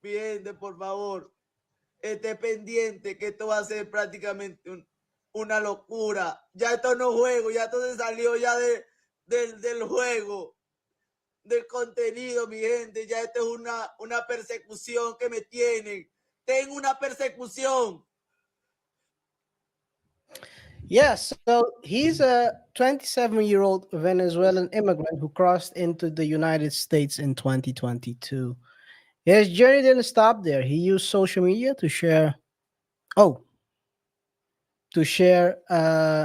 Mi gente, por favor, esté pendiente que esto va a ser prácticamente una locura. Ya esto no es juego, ya esto se salió ya del juego, del contenido, mi gente. Ya esto es una persecución que me tienen. Tengo una persecución. yes. So he's a 27-year-old Venezuelan immigrant who crossed into the United States in 2022. His journey didn't stop there. He used social media to share,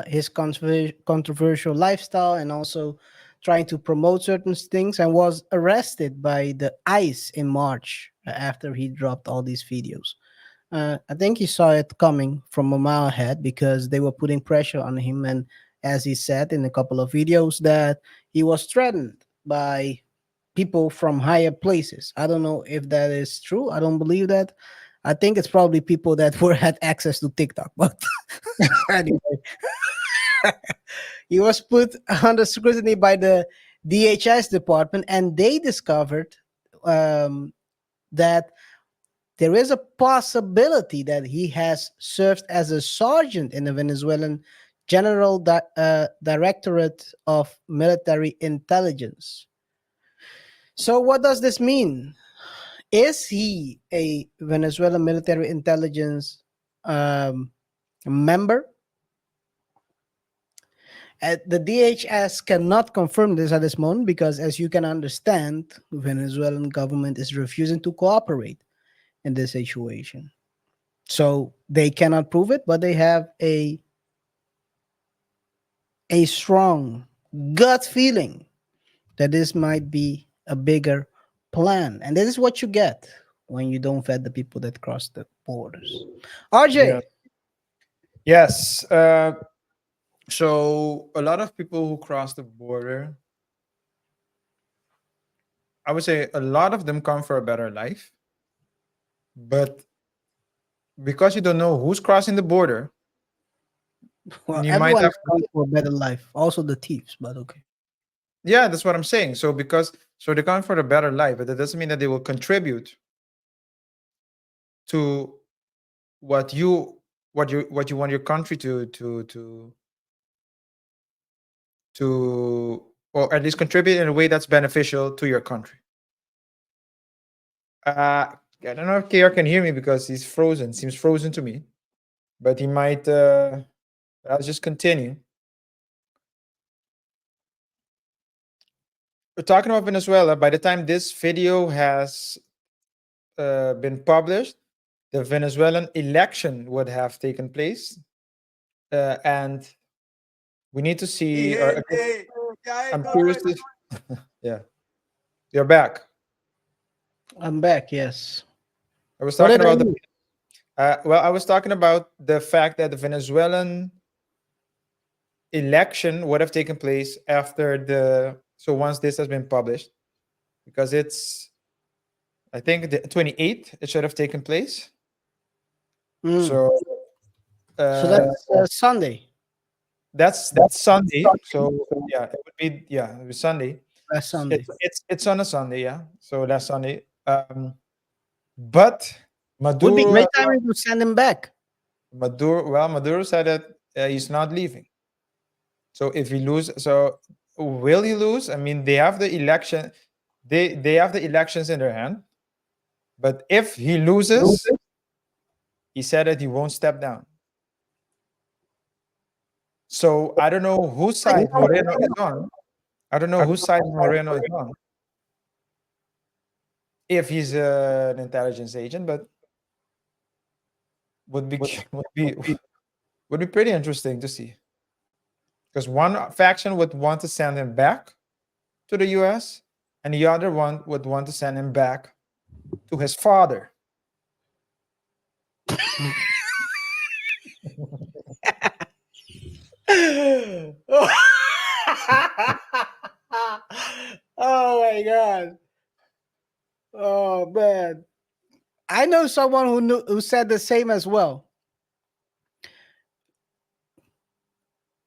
his controversial lifestyle and also trying to promote certain things, and was arrested by the ICE in March after he dropped all these videos. I think he saw it coming from a mile ahead because they were putting pressure on him. And as he said in a couple of videos, that he was threatened by people from higher places. I don't know if that is true. I don't believe that. I think it's probably people that were had access to TikTok. But anyway, he was put under scrutiny by the DHS department, and they discovered that there is a possibility that he has served as a sergeant in the Venezuelan Directorate of Military Intelligence. So, what does this mean? Is he a Venezuelan military intelligence member? The DHS cannot confirm this at this moment because, as you can understand, the Venezuelan government is refusing to cooperate in this situation. So they cannot prove it, but they have a strong gut feeling that this might be a bigger plan, and this is what you get when you don't vet the people that cross the borders. RJ, Yeah. Yes. So a lot of people who cross the border, I would say a lot of them come for a better life. But because you don't know who's crossing the border, well, you might everyone have is going for a better life, also the thieves, but okay. yeah, that's what I'm saying. So they're coming for a better life, but that doesn't mean that they will contribute to what you want your country to or at least contribute in a way that's beneficial to your country. I don't know if KR can hear me because he's frozen. Seems frozen to me, but he might. I'll just continue. We're talking about Venezuela. By the time this video has been published, the Venezuelan election would have taken place, and we need to Mi see. gente, ya I'm esto no curious. es Yeah, you're back. I'm back. Yes. I was What talking did I about the. do? Well, I was talking about the fact that the Venezuelan election would have taken place after so once this has been published, because it's I think the 28th it should have taken place. Mm. So So that's Sunday. that's Sunday. So yeah, it would be it was Sunday. Last Sunday. It's on a Sunday, yeah. So last Sunday. But Would be Maduro great time to send him back. Maduro said that he's not leaving. So if he lose, so will he lose? I mean, they have the election. They have the elections in their hand. But if he loses, he said that he won't step down. So I don't know whose side Moreno is on. I don't know whose side Moreno is on. If he's an intelligence agent, but would be would be pretty interesting to see. Because one faction would want to send him back to the US, and the other one would want to send him back to his father. Oh my god. Oh man. I know someone who said the same as well.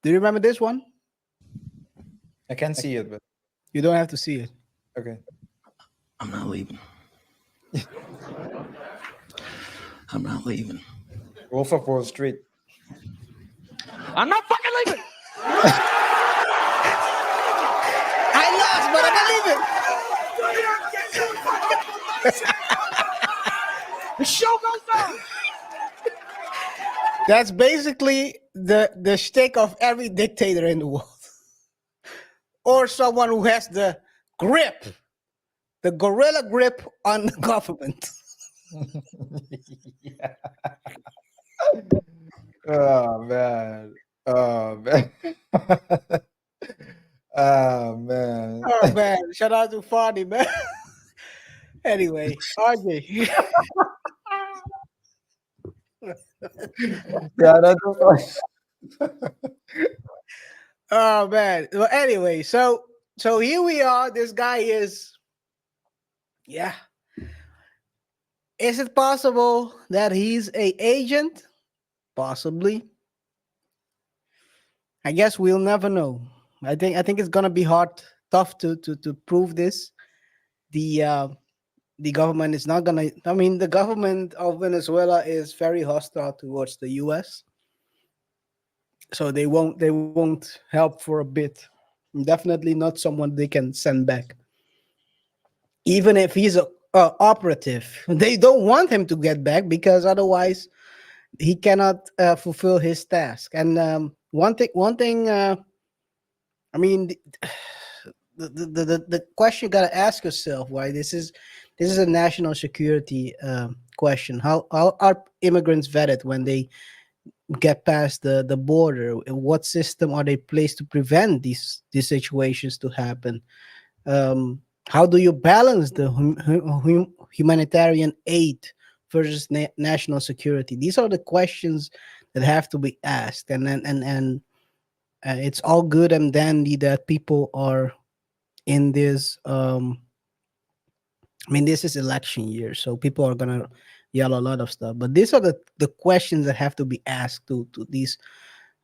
Do you remember this one? I can't see it, but You don't have to see it. okay. I'm not leaving. I'm not leaving. Wolf of Wall Street. I'm not fucking leaving. I lost, but I'm not leaving. The show goes on. That's basically the shtick of every dictator in the world. Or someone who has the grip, the gorilla grip on the government. Yeah. Oh man. Oh man. Oh man. Oh man, shout out to Fardy, man. Anyway, RJ. Yeah, that's Oh man. Well, anyway, so here we are. This guy is, yeah. Is it possible that he's a agent? Possibly. I guess we'll never know. I think it's gonna be tough to prove this. The government is not gonna. I mean, the government of Venezuela is very hostile towards the U.S. So they won't help for a bit. Definitely not someone they can send back. Even if he's a operative, they don't want him to get back because otherwise he cannot fulfill his task. And one thing. I mean, the question you gotta ask yourself, why this is a national security question. How are immigrants vetted when they get past the border? What system are they placed to prevent these situations to happen? How do you balance the humanitarian aid versus national security? These are the questions that have to be asked, and it's all good and dandy that people are in this. I mean, this is election year, so people are gonna yell a lot of stuff. But these are the questions that have to be asked to these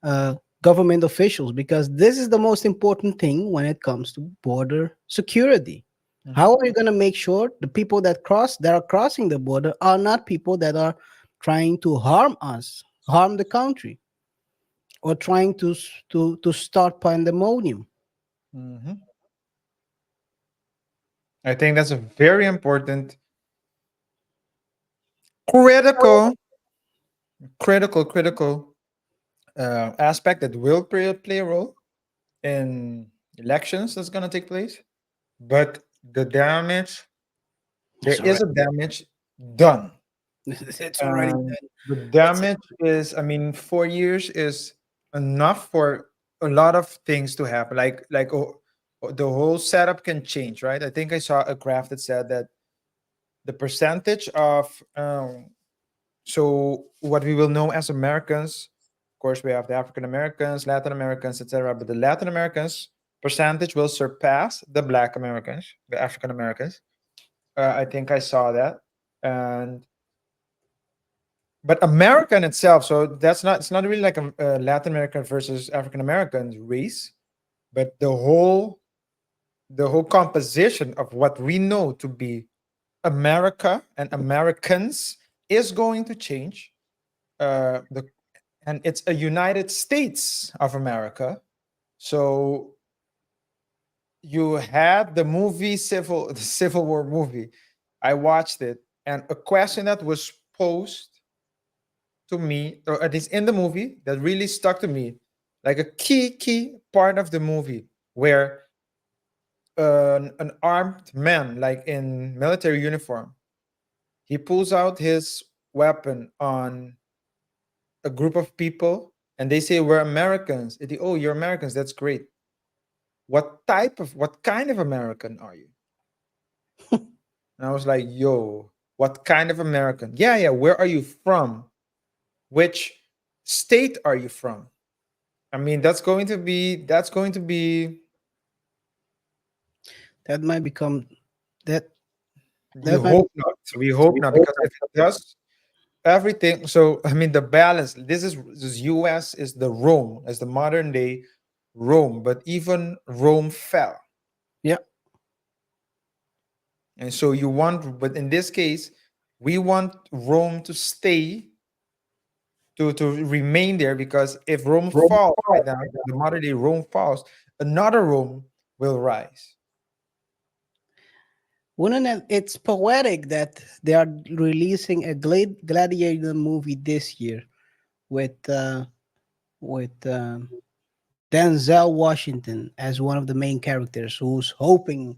uh, government officials, because this is the most important thing when it comes to border security. How are you going to make sure the people that are crossing the border are not people that are trying to harm us, harm the country, or trying to start pandemonium? Mhm. I think that's a very important, critical, critical aspect that will play a role in elections that's going to take place. But the damage, there It's already is a damage done. it's already And done. the It's damage is, I mean, 4 years is enough for a lot of things to happen. The whole setup can change, right? I think I saw a graph that said that the percentage of so what we will know as Americans, of course, we have the African Americans, Latin Americans, etc. But the Latin Americans percentage will surpass the Black Americans, the African Americans. I think I saw that, and but America in itself. So that's not. It's not really like a Latin American versus African American race, but the whole composition of what we know to be America and Americans is going to change. The and it's a United States of America. So you had the movie the Civil War movie. I watched it, and a question that was posed to me, or at least in the movie, that really stuck to me, like a key part of the movie, where an armed man, like in military uniform, he pulls out his weapon on a group of people, and they say we're Americans. Oh, you're Americans. That's great. What kind of American are you? And I was like, yo, what kind of American? Yeah, yeah. Where are you from? Which state are you from? I mean, that's going to be. that might become that You that might hope not. We hope not, because if it does, everything. So I mean, the balance. This U.S. is the Rome, as the modern day Rome, but even Rome fell. yeah. And so you want, but in this case, we want Rome to stay, to remain there, because if Rome falls right now, the modern day Rome falls, another Rome will rise. It's poetic that they are releasing a gladiator movie this year with Denzel Washington as one of the main characters, who's hoping.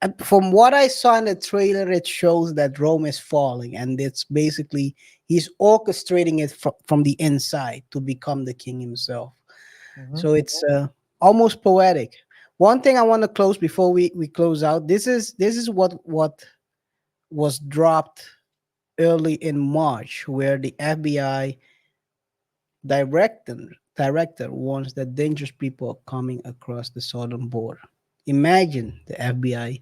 And from what I saw in the trailer, it shows that Rome is falling, and it's basically he's orchestrating it from the inside to become the king himself. Mhm. So it's almost poetic. One thing I want to close before we close out. This is what was dropped early in March, where the FBI director director warns that dangerous people are coming across the southern border. Imagine the FBI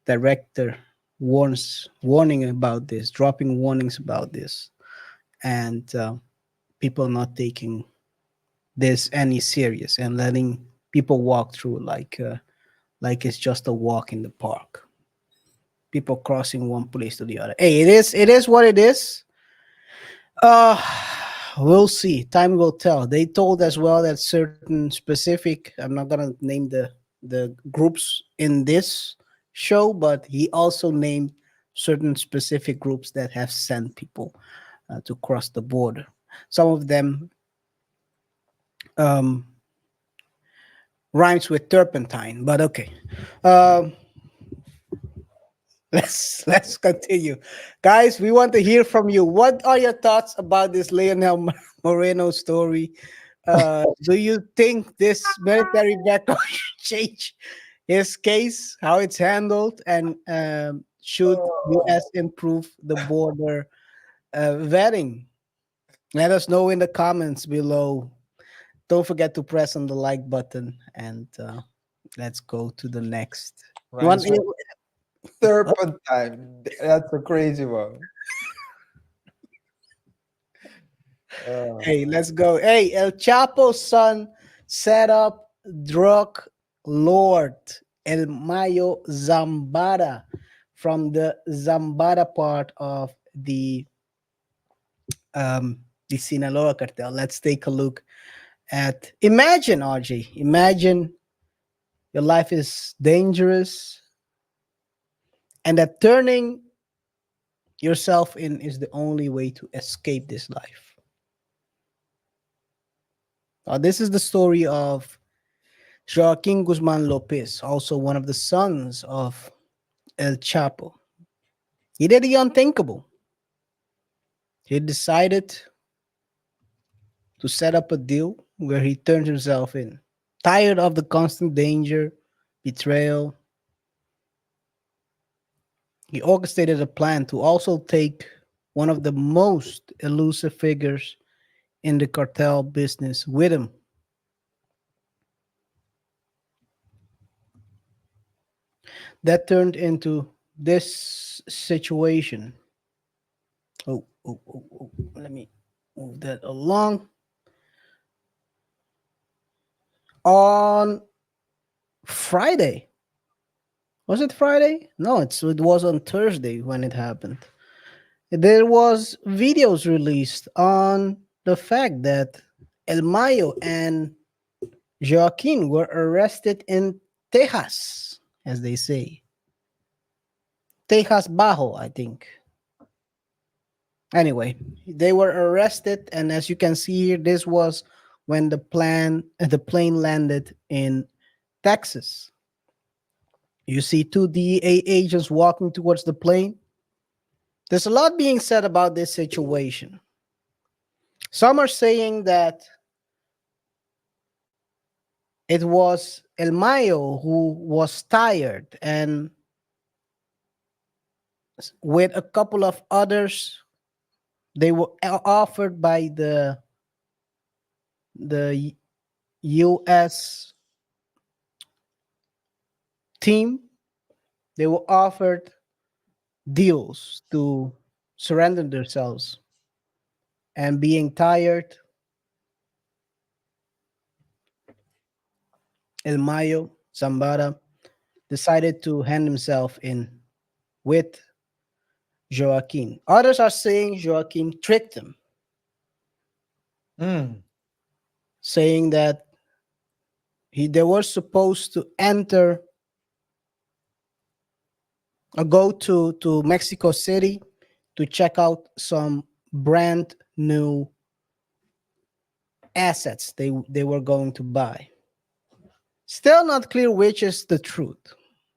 director warning about this, dropping warnings about this, and people not taking this any serious and letting people walk through like it's just a walk in the park. People crossing one place to the other. Hey, it is what it is. Uh, we'll see. Time will tell. They told as well that certain specific. I'm not gonna name the groups in this show, but he also named certain specific groups that have sent people to cross the border. Some of them um, rhymes with turpentine, but okay. Um, let's continue, guys. We want to hear from you. What are your thoughts about this Leonel Moreno story? Do you think this military background should change his case, how it's handled, and should U.S. improve the border vetting? Let us know in the comments below. Don't forget to press on the like button, and let's go to the next. You want? Rhymes with turpentine. That's a crazy one. Hey, let's go. Hey, El Chapo's son set up drug lord El Mayo Zambada from the Zambada part of the Sinaloa cartel. Let's take a look at. Imagine, RJ. Imagine your life is dangerous, and that turning yourself in is the only way to escape this life. This is the story of Joaquin Guzman Lopez, also one of the sons of El Chapo. He did the unthinkable. He decided to set up a deal where he turned himself in. Tired of the constant danger, betrayal, he orchestrated a plan to also take one of the most elusive figures in the cartel business with him. That turned into this situation. Let me move that along. On Friday, was it Friday? No, it was on Thursday when it happened. There was videos released on the fact that El Mayo and Joaquin were arrested in Texas, as they say. Texas Bajo, I think. Anyway, they were arrested, and as you can see here, this was when the plane landed in Texas. You see two DEA agents walking towards the plane. There's a lot being said about this situation. Some are saying that it was El Mayo who was tired, and with a couple of others, they were offered by the U.S. team. They were offered deals to surrender themselves, and being tired, El Mayo Zambada decided to hand himself in with Joaquin. Others are saying Joaquin tricked him, saying that they were supposed to enter or go to Mexico City to check out some brand new assets they were going to buy. Still not clear which is the truth.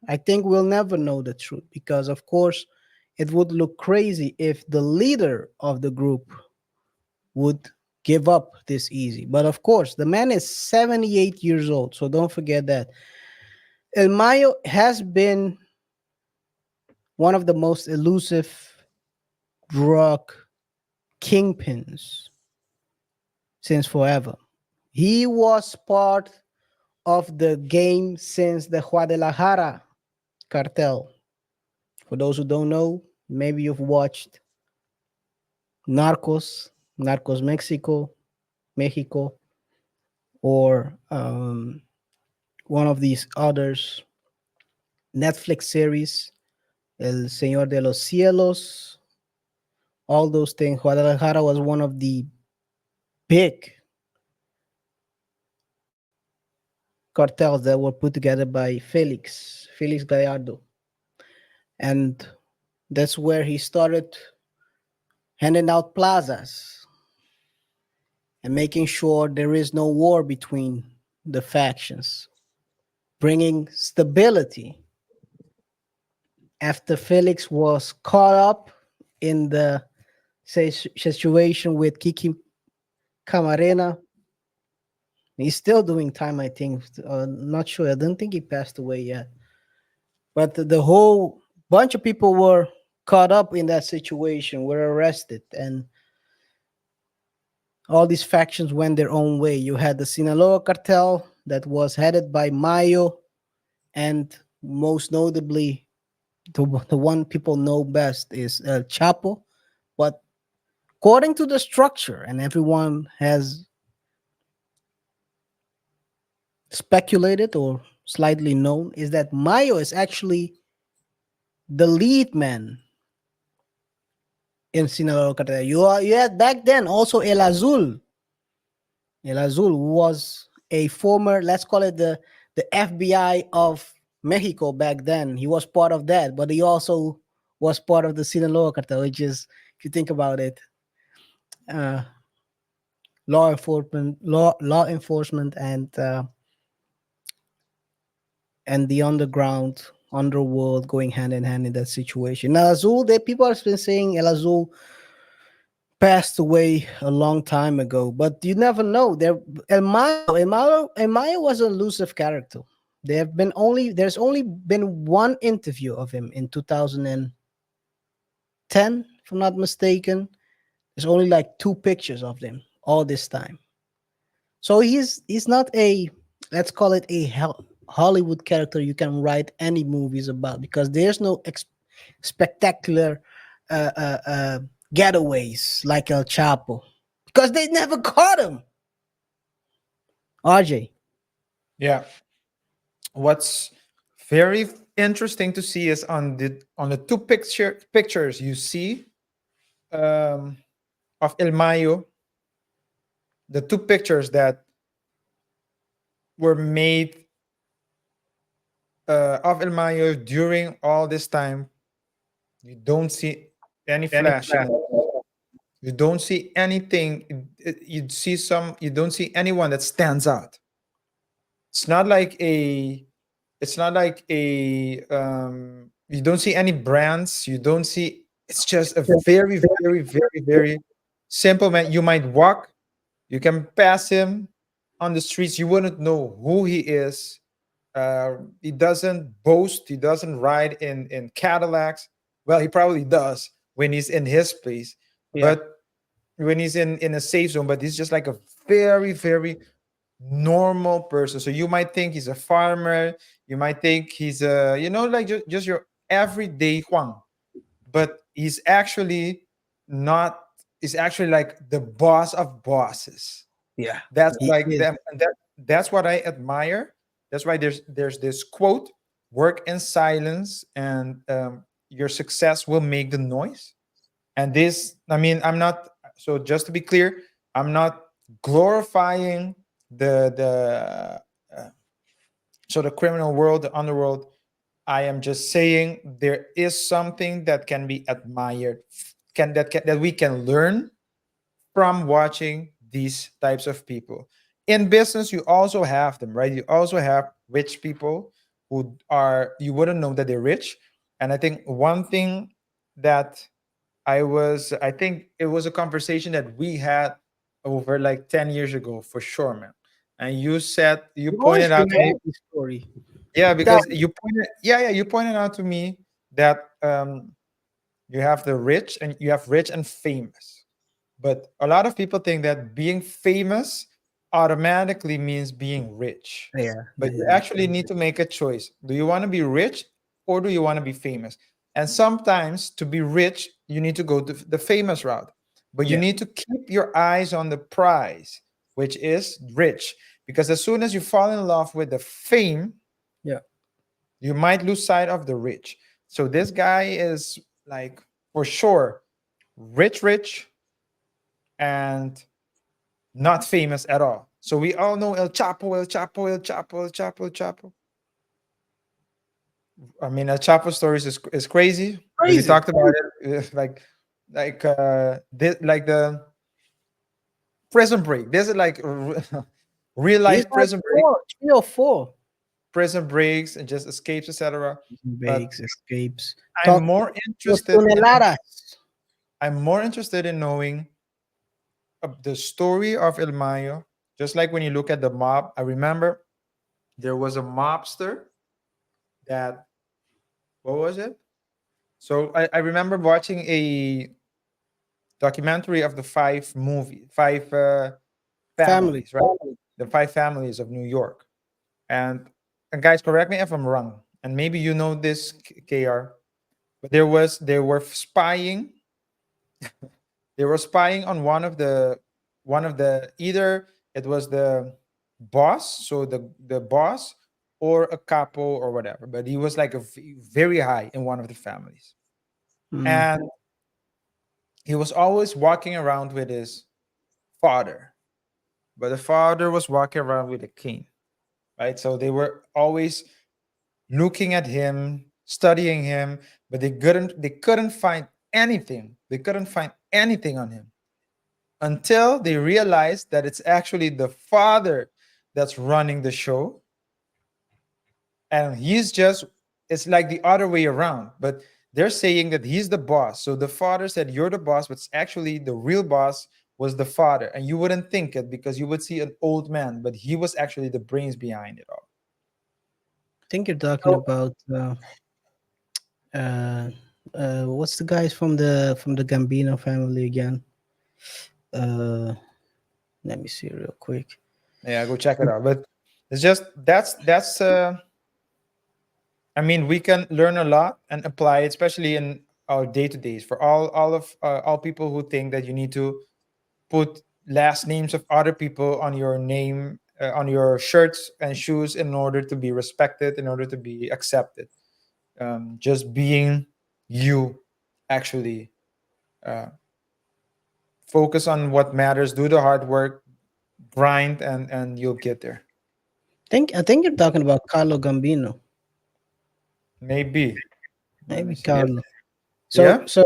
I think we'll never know the truth because, of course, it would look crazy if the leader of the group would give up this easy. But of course, the man is 78 years old, so don't forget that. El Mayo has been one of the most elusive drug kingpins since forever. He was part of the game since the Guadalajara cartel. For those who don't know, maybe you've watched Narcos Mexico, or one of these others Netflix series, El Señor de los Cielos, all those things. Guadalajara was one of the big cartels that were put together by Felix Gallardo. And that's where he started handing out plazas and making sure there is no war between the factions, bringing stability. After Felix was caught up in the situation with Kiki Camarena, He's still doing time, I think. Not sure. I don't think he passed away yet. But the whole bunch of people were caught up in that situation, were arrested, and all these factions went their own way. You had the Sinaloa cartel that was headed by Mayo, and most notably, the one people know best is Chapo. But according to the structure, and everyone has speculated or slightly known, is that Mayo is actually the lead man in Sinaloa cartel. You had back then also El Azul. El Azul was a former, let's call it the FBI of Mexico back then. He was part of that, but he also was part of the Sinaloa cartel, which is, if you think about it, uh, law enforcement, and the underworld going hand in hand in that situation. Now, Azul, people have been saying El Azul passed away a long time ago, but you never know. El Mayo was an elusive character. There's only been one interview of him in 2010, if I'm not mistaken. There's only like two pictures of him all this time. So he's not a, let's call it a Hollywood character you can write any movies about, because there's no spectacular uh, uh, uh, getaways like El Chapo, because they never caught him. RJ. Yeah. What's very interesting to see is on the two pictures you see of El Mayo, the two pictures that were made of El Mayo during all this time, you don't see any flashing. You don't see anything. You don't see anyone that stands out. It's not like a. It's not like a. You don't see any brands. You don't see. It's just a very, very, very, very simple man. You might walk. You can pass him on the streets. You wouldn't know who he is. He doesn't boast. He doesn't ride in Cadillacs. Well, he probably does when he's in his place, Yeah. but when he's in a safe zone. But he's just like a very, very normal person. So you might think he's a farmer. You might think he's a, like just your everyday Juan, but he's actually not. He's actually like the boss of bosses. Yeah. That's He like is. them, and that's what I admire. That's why there's this quote: "Work in silence, and your success will make the noise." And this, I mean, I'm not. So just to be clear, I'm not glorifying the so the criminal world, the underworld. I am just saying there is something that can be admired, that we can learn from watching these types of people. In business, you also have them, right? You also have rich people who are, you wouldn't know that they're rich. And I think one thing that I think it was a conversation that we had over like 10 years ago for sure, man. And you You always pointed out bring to me, up this story. yeah, Tell because you pointed out to me that you have the rich and you have rich and famous. But a lot of people think that being famous automatically means being rich. me. Yeah. But you Yeah. actually need to make a choice. Do you want to be rich or do you want to be famous? And sometimes to be rich, you need to go the famous route. But you Yeah. need to keep your eyes on the prize, which is rich. Because as soon as you fall in love with the fame, Yeah. you might lose sight of the rich. So this guy is like for sure rich, and not famous at all. So we all know El Chapo, El Chapo, El Chapo, El Chapo, El Chapo. I mean, El Chapo stories is crazy. We Crazy. talked about it, like the Prison Break. This is like real He's life like Prison Break, 3 or 4. prison breaks, and just escapes, etc. But Breaks, escapes. I'm Talk more with interested in toneladas. I'm more interested in knowing the story of El Mayo, Just like when you look at the mob, I remember there was a mobster that, what was it? So I remember watching a documentary of the five Family. families, right? The five families of New York. And guys, correct me if I'm wrong. And maybe you know this, KR, but they were spying. They were spying on one of the either it was the boss, so the boss, or a capo or whatever. But he was like very high in one of the families, Mm. and he was always walking around with his father, but the father was walking around with a cane, right? So they were always looking at him, studying him, but they couldn't find anything. They couldn't find anything on him until they realized that it's actually the father that's running the show, and he's just, it's like the other way around, but they're saying that he's the boss. So the father said you're the boss, but actually the real boss was the father, and you wouldn't think it because you would see an old man, but he was actually the brains behind it all. I think you're talking about uh, what's the guys from the Gambino family again? Uh, Let me see real quick. Yeah, go check it out. But it's just that's I mean, we can learn a lot and apply it, especially in our day to days. For all people who think that you need to put last names of other people on your name, on your shirts and shoes, in order to be respected, in order to be accepted. Just being you, actually, uh, focus on what matters. Do the hard work, grind, and you'll get there. I think you're talking about Carlo Gambino. Maybe. Let me Maybe see. Carlo. So Yeah. so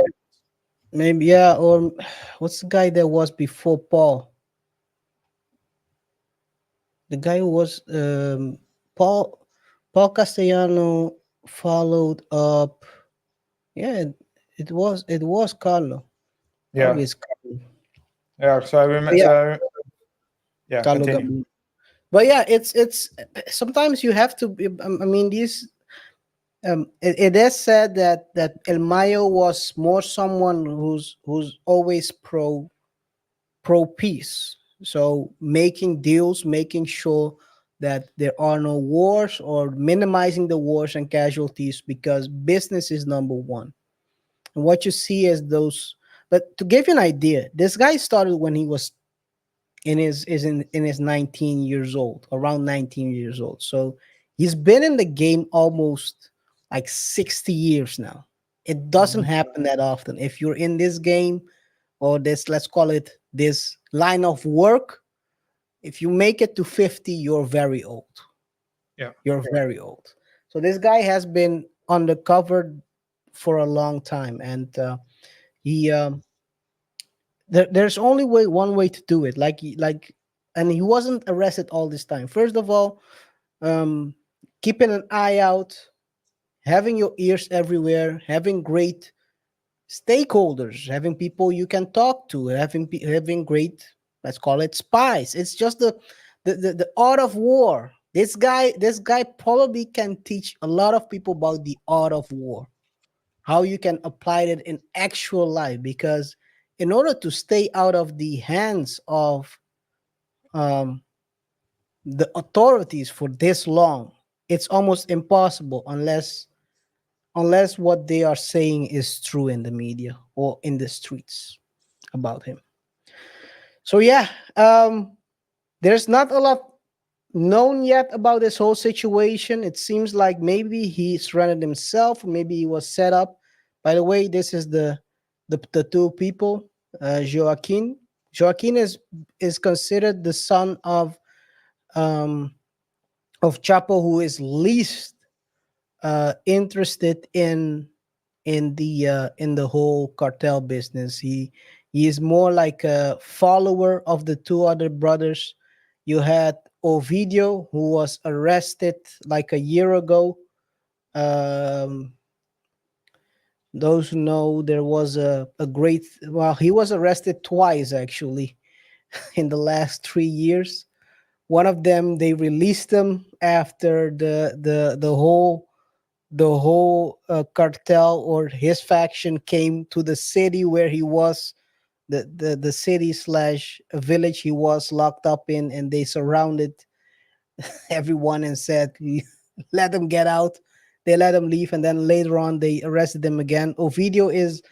maybe, yeah, or what's the guy that was before Paul? The guy who was Paul Paul Castellano followed up. Yeah, it was Carlo. Probably Yeah. it's Carlo. Yeah. So I remember. But yeah, Yeah. Carlo Continue. Gambino. But yeah, it's sometimes you have to be, I mean, these it is said that El Mayo was more someone who's always pro peace. So making deals, making sure that there are no wars, or minimizing the wars and casualties, because business is number one. And what you see is those. But to give you an idea, this guy started when he was in his 19 years old, around 19 years old. So he's been in the game almost like 60 years now. It doesn't Mhm. happen that often. If you're in this game, or this, let's call it this line of work, if you make it to 50, you're very old. Yeah. You're very old. So this guy has been undercover for a long time, and he there's only one way to do it. And he wasn't arrested all this time. First of all, um, keeping an eye out, having your ears everywhere, having great stakeholders, having people you can talk to, having great, let's call it spies. It's just the art of war. This guy probably can teach a lot of people about the art of war, how you can apply it in actual life, because in order to stay out of the hands of um, the authorities for this long, it's almost impossible, unless what they are saying is true in the media or in the streets about him. So yeah, there's not a lot known yet about this whole situation. It seems like maybe he surrendered himself, or maybe he was set up. By the way, this is the two people. Joaquin. Joaquin is considered the son um, of Chapo, who is least interested in the whole cartel business. He is more like a follower of the two other brothers. You had Ovidio, who was arrested like a year ago. Um, those who know, there was a great, well, he was arrested twice actually in the last 3 years. One of them, they released him after the whole cartel or his faction came to the city where he was, the city slash village he was locked up in, and they surrounded everyone and said, let them get out. They let him leave, and then later on they arrested them again. Ovidio is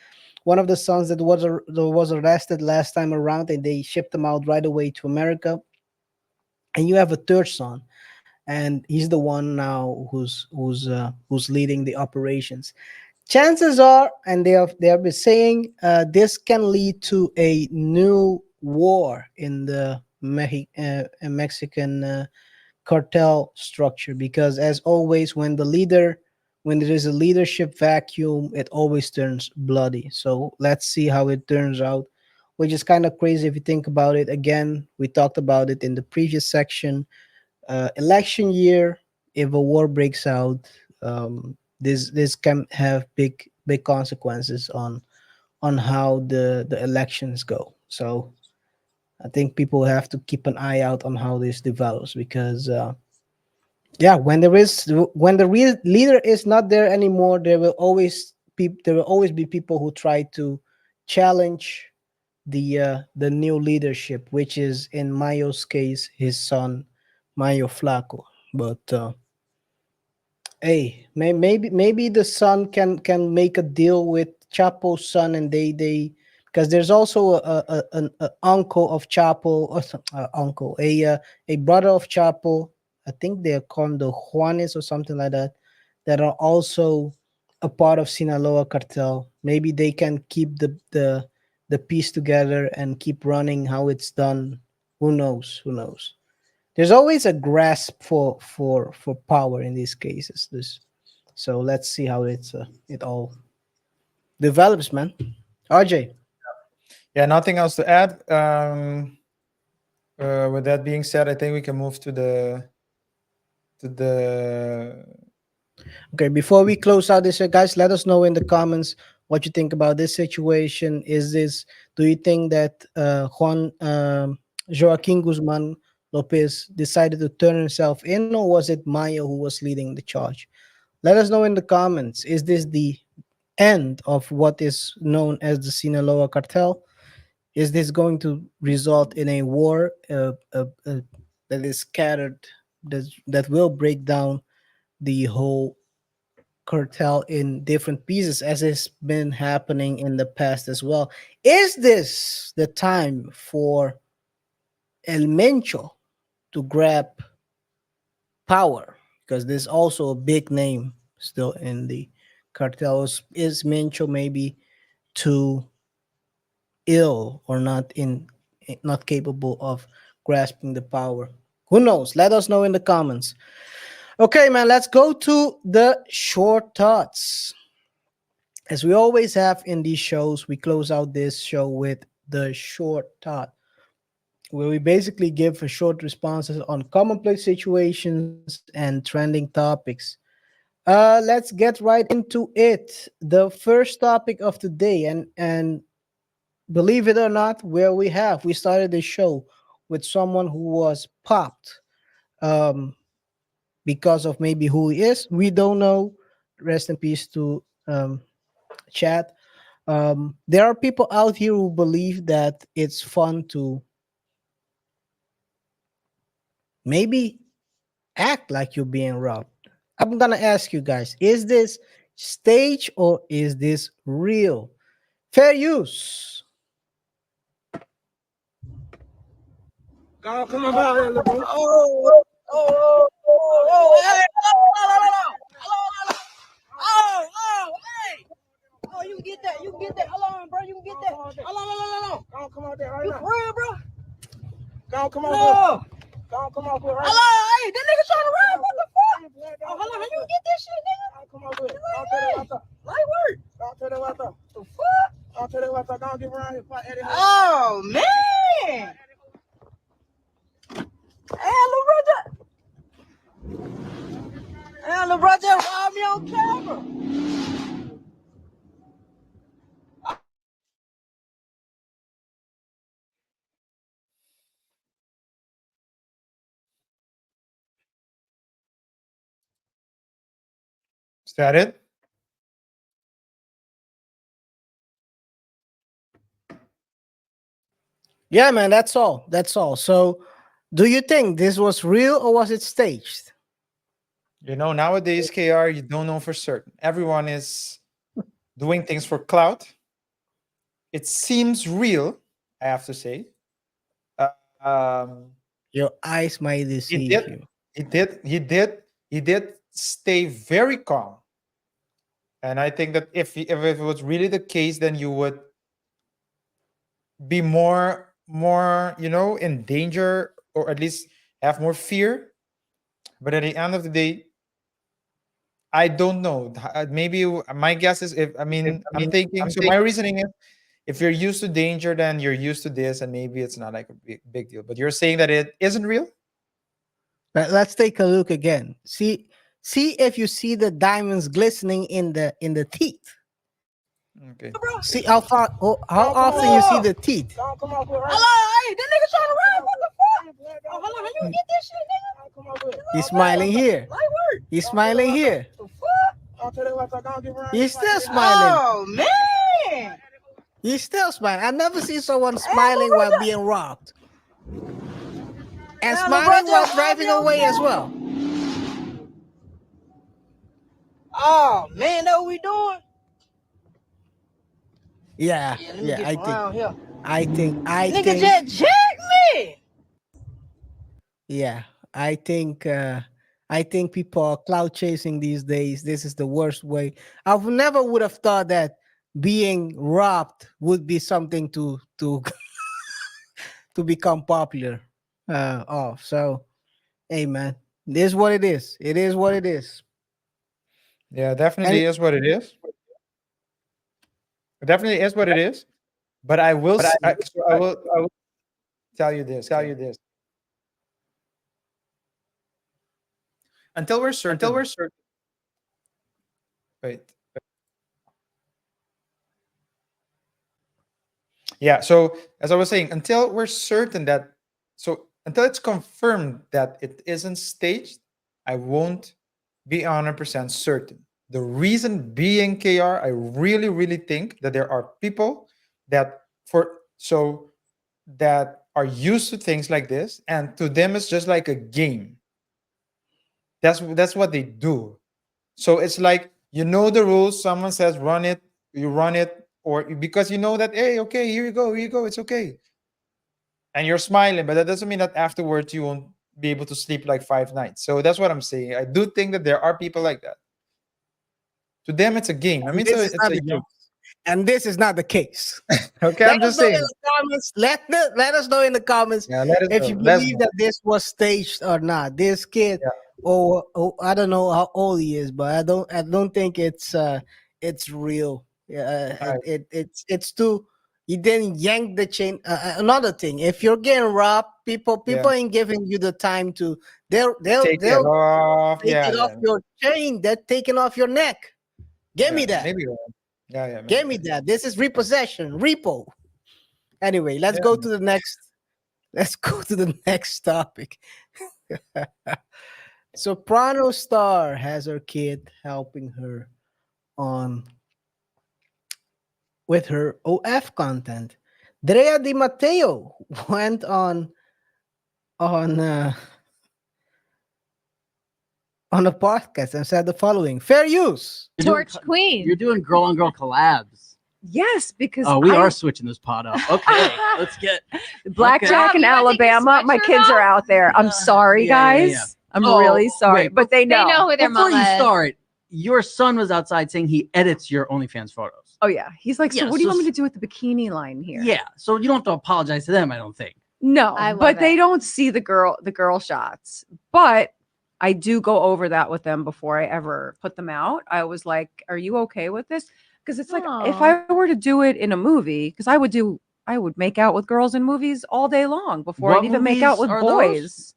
one of the sons that was arrested last time around, and they shipped him out right away to America. And you have a third son, and he's the one now who's leading the operations. Chances are, and they have been saying, this can lead to a new war in the Mexican cartel structure, because as always, when there is a leadership vacuum, it always turns bloody. So let's see how it turns out, which is kind of crazy if you think about it. Again, we talked about it in the previous section. Election year, if a war breaks out, this can have big consequences on how the elections go. So I think people have to keep an eye out on how this develops, because yeah, when the real leader is not there anymore, there will always be people who try to challenge the new leadership, which is in Mayo's case his son Mayo Flaco. But hey, maybe the son can make a deal with Chapo's son, and they because there's also an uncle of Chapo, or uncle, a brother of Chapo. I think they're called the Juanes or something like that, that are also a part of Sinaloa cartel. Maybe they can keep the piece together and keep running how it's done. Who knows? Who knows? There's always a grasp for power in these cases. So let's see how it all develops, man. RJ. Yeah, nothing else to add. With that being said, I think we can move to the Okay, before we close out this, guys, let us know in the comments what you think about this situation. Do you think that Juan Joaquin Guzman Lopez decided to turn himself in, or was it Mayo who was leading the charge? Let us know in the comments. Is this the end of what is known as the Sinaloa cartel? Is this going to result in a war that is scattered, that will break down the whole cartel in different pieces, as has been happening in the past as well? Is this the time for El Mencho to grab power? Because there's also a big name still in the cartels. Is Mencho maybe too ill, or not capable of grasping the power? Who knows? Let us know in the comments. Okay, man, let's go to the short thoughts. As we always have in these shows, we close out this show with the short thought, where we basically give a short responses on commonplace situations and trending topics. Let's get right into it. The first topic of today, and believe it or not, where we started the show with someone who was popped, um, because of maybe who he is. We don't know. Rest in peace to Chat. There are people out here who believe that it's fun to maybe act like you're being robbed. I'm gonna ask you guys: is this stage or is this real? Fair use. Oh, you can get that. You can get that. Hold on, bro. You can get that. Hold on, hold on, hold on. Don't come out there right now. You for real, bro? Don't come out there. Don't come out there right now. Hello, hey, that nigga trying to run. What the fuck? Oh, hold on. How you get this shit, nigga? Don't come out there. Don't tell that what's up. Light work. Don't tell that what's up. The fuck? Don't tell that what's up. Don't get around here. Fight Eddie. Oh, man. Hey, little brother. Hey, little brother, rob me on camera. Is that it? Yeah, man, that's all. That's all. So, do you think this was real or was it staged? You know, nowadays, KR, you don't know for certain. Everyone is doing things for clout. It seems real, I have to say. Uh, um, Your eyes might he deceive did, you. he did stay very calm. And I think that if it was really the case, then you would be more in danger, or at least have more fear. But at the end of the day, I don't know. Maybe my guess is, if I mean, I'm thinking. So my reasoning is, if you're used to danger, then you're used to this, and maybe it's not like a big deal. But you're saying that it isn't real. Let's take a look again. See if you see the diamonds glistening in the teeth. Okay. See how far, how often you see the teeth. Hello, hey, that nigga trying to ride. What the fuck? Oh, hold on, how you get this shit, nigga? He's smiling here. Light work. He's smiling here. The fuck? He's still smiling. Oh man! He's still smiling. I never see someone smiling while being robbed. And smiling while driving away as well. Oh man, that what we doing? Yeah, Let me yeah. get from around here. I think. Nigga just jacked me. Yeah, I think. I think people are cloud chasing these days. This is the worst way. I never would have thought that being robbed would be something to to become popular. So hey man, it is what it is. It is what it is. Yeah, definitely is what it is. It definitely is what it is. But I will. I will tell you this. Until we're certain. Wait. Yeah. So as I was saying, until we're certain that, until it's confirmed that it isn't staged, I won't be 100% certain. The reason being, KR, I really, really think that there are people that that are used to things like this, and to them it's just like a game. That's what they do. So it's like, you know the rules. Someone says run it, you run it, or because you know that, hey, okay, here you go, it's okay, and you're smiling. But that doesn't mean that afterwards you won't be able to sleep like 5 nights. So that's what I'm saying. I do think that there are people like that. To them, it's a game. I mean, This is it's not a the case. And this is not the case. okay. I'm just Know in saying. the comments. Let us know in the comments Yeah, let us if know. you Let's believe know. that this was staged or not. This kid, Yeah. or I don't know how old he is, but I don't think it's real. Yeah, All right. it's too. He didn't yank the chain. Another thing, if you're getting robbed, people Yeah. ain't giving you the time to. Take it They'll off. take Yeah, it off yeah. your chain. They're taking off your neck. Give me Yeah, that. maybe. Yeah, yeah. Give me that. This is repossession, repo. Anyway, let's go to the next. Let's go to the next topic. Soprano star has her kid helping her on with her OF content. Drea Di Matteo went on on a podcast and said the following: "Fair use." Torch Queen. You're doing girl on girl collabs. Yes, because Oh, we are switching this pot up. Okay, let's get Blackjack okay. in Alabama. My kids are out there. I'm sorry, Yeah, yeah, guys. yeah. I'm Oh, really sorry, wait, but they know. They know who their Before mama you is. start, your son was outside saying he edits your OnlyFans photos. Oh yeah, he's like, so Yeah, what do you so want me to do with the bikini line here? Yeah, so you don't have to apologize to them, I don't think. No, I love but they it. don't see the girl shots. But I do go over that with them before I ever put them out. I was like, are you okay with this? Because it's like, if Aw. I were to do it in a movie, because I would make out with girls in movies all day long before What I'd even make out movies with are those? boys.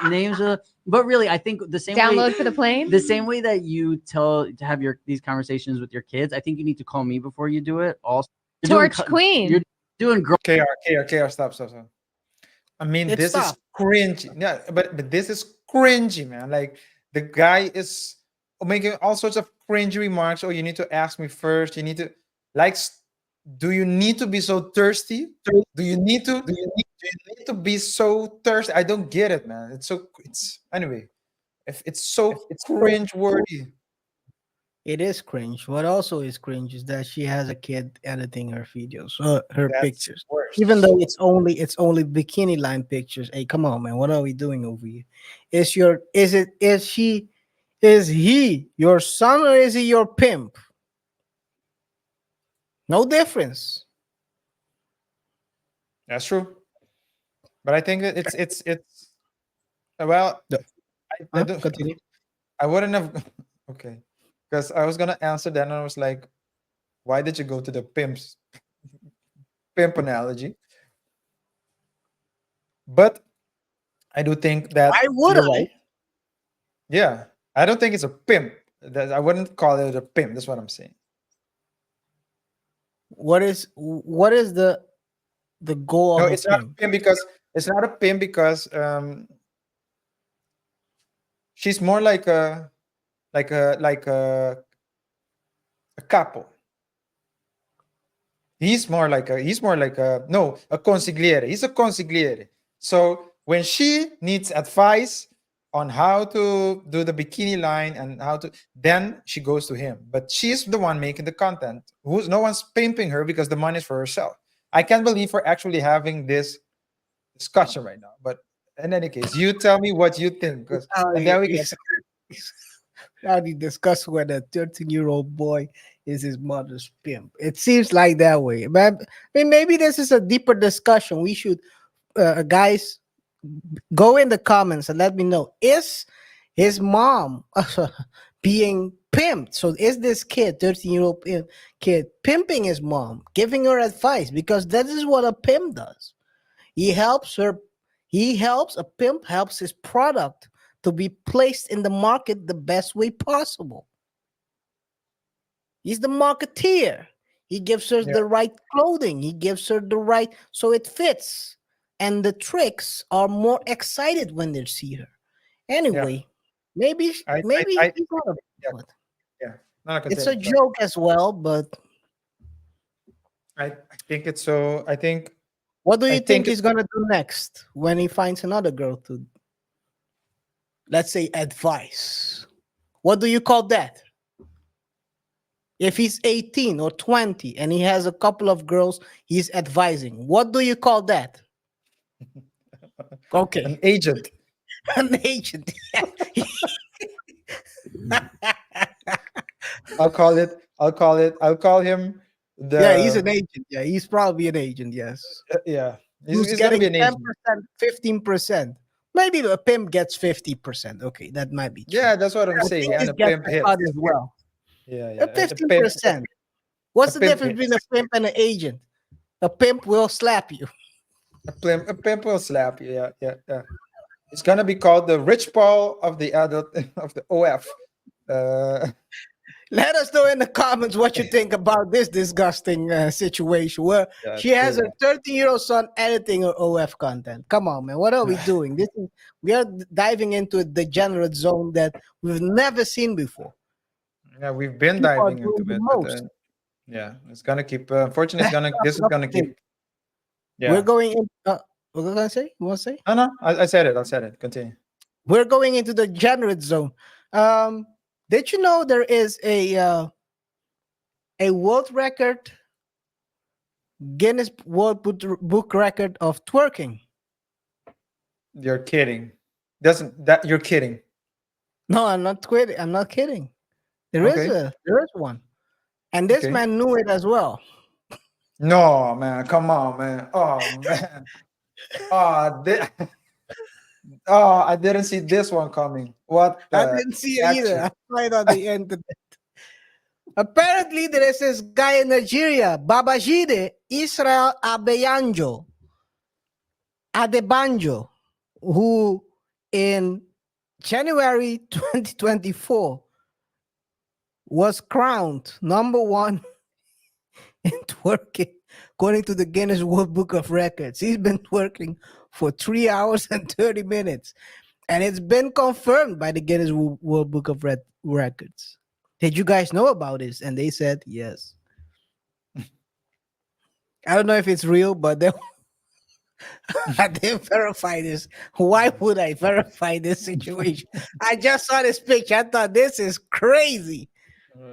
Names of, but really, I think the same Download way, for the plane. the same way that you to have these conversations with your kids, I think you need to call me before you do it. Also, Torch Queen. You're doing girl. KR, stop. I mean, It's this is cringy. Yeah, but this is cringy, man. Like, the guy is making all sorts of cringe remarks. Oh, you need to ask me first. You need to like. Do you need to be so thirsty? Do you need to? Do you need to be so thirsty? I don't get it, man. It's so. It's anyway. If it's so cringe worthy. It is cringe. What also is cringe is that she has a kid editing her videos, her That's pictures. worse. Even though it's only bikini line pictures. Hey, come on, man. What are we doing over here? Is he your son or is he your pimp? No difference. That's true. But I think that it's well. The- I don't. Continue. I wouldn't have. Okay, because I was gonna answer that, and I was like, "Why did you go to the pimp analogy?" But I do think that Why would you're I? right. Yeah, I don't think it's a pimp. That I wouldn't call it a pimp. That's what I'm saying. What is the goal No, of a it's not a pimp? pimp because it's not a pimp because she's more like a capo. He's more like a consigliere. He's a consigliere. So when she needs advice on how to do the bikini line and how to, then she goes to him. But she's the one making the content. No one's pimping her because the money's for herself. I can't believe we're actually having this discussion right now. But in any case, you tell me what you think, and then we can. How do you discuss whether a 13-year-old boy is his mother's pimp? It seems like that way. But I mean, maybe this is a deeper discussion. We should, guys, go in the comments and let me know: is his mom being pimped? So is this kid, 13-year-old kid, pimping his mom, giving her advice? Because that is what a pimp does. He helps her. A pimp helps his product to be placed in the market the best way possible. He's the marketeer. He gives her Yeah. the right clothing. He gives her the right, so it fits. And the tricks are more excited when they see her. Anyway, maybe I- he's not a yeah. but Yeah. No, it's a continue. joke as well. But I think it's so. I think what do I you think think he's gonna do next when he finds another girl to, let's say, advice? What do you call that? If he's 18 or 20 and he has a couple of girls he's advising, what do you call that? an Okay, agent. an agent. I'll call him Yeah, he's the. an agent. Yeah, he's probably an agent. Yes. Yeah. Who's He's gonna getting be an 10%, agent. 15%. Maybe a pimp gets 50%. Okay, that might be true. Yeah, that's what I'm I saying. think And this a gets pimp a hits. cut as well. Yeah, A yeah. A pimp. 15%. What's A the pimp difference between a hits. pimp and an agent? A pimp will slap you. A pimp will slap you. Yeah, yeah, yeah. It's gonna be called the Rich Paul of the adult of the OF. Uh, Let us know in the comments what you think about this disgusting situation where yeah, she has true. her 13-year-old son editing her OF content. Come on, man. What are we doing? We are diving into a degenerate zone that we've never seen before. Yeah, we've been People are diving doing into the it, but most. yeah, it's gonna keep. Unfortunately, it's gonna. Wrap This it is up gonna today. keep. We're Yeah. going in. What was I gonna say? You want to say? No, no. I said it. I said it. Continue. We're going into the degenerate zone. Did you know there is a world record, Guinness World Book record of twerking? You're kidding. Doesn't that you're kidding? No, I'm not kidding. I'm not kidding. There Okay. is one, and this Okay. man knew it as well. No, man. Come on, man. Oh, man. Oh, I didn't see this one coming. What I the? didn't see it Got either. you. I tried on the internet. Apparently, there is this guy in Nigeria, Babajide Israel Adebanjo, who in January 2024 was crowned number one in twerking, according to the Guinness World Book of Records. He's been twerking for 3 hours and 30 minutes. And it's been confirmed by the Guinness World Book of Records. Did you guys know about this? And they said yes. I don't know if it's real, but they I didn't verify this. Why would I verify this situation? I just saw this picture. I thought this is crazy.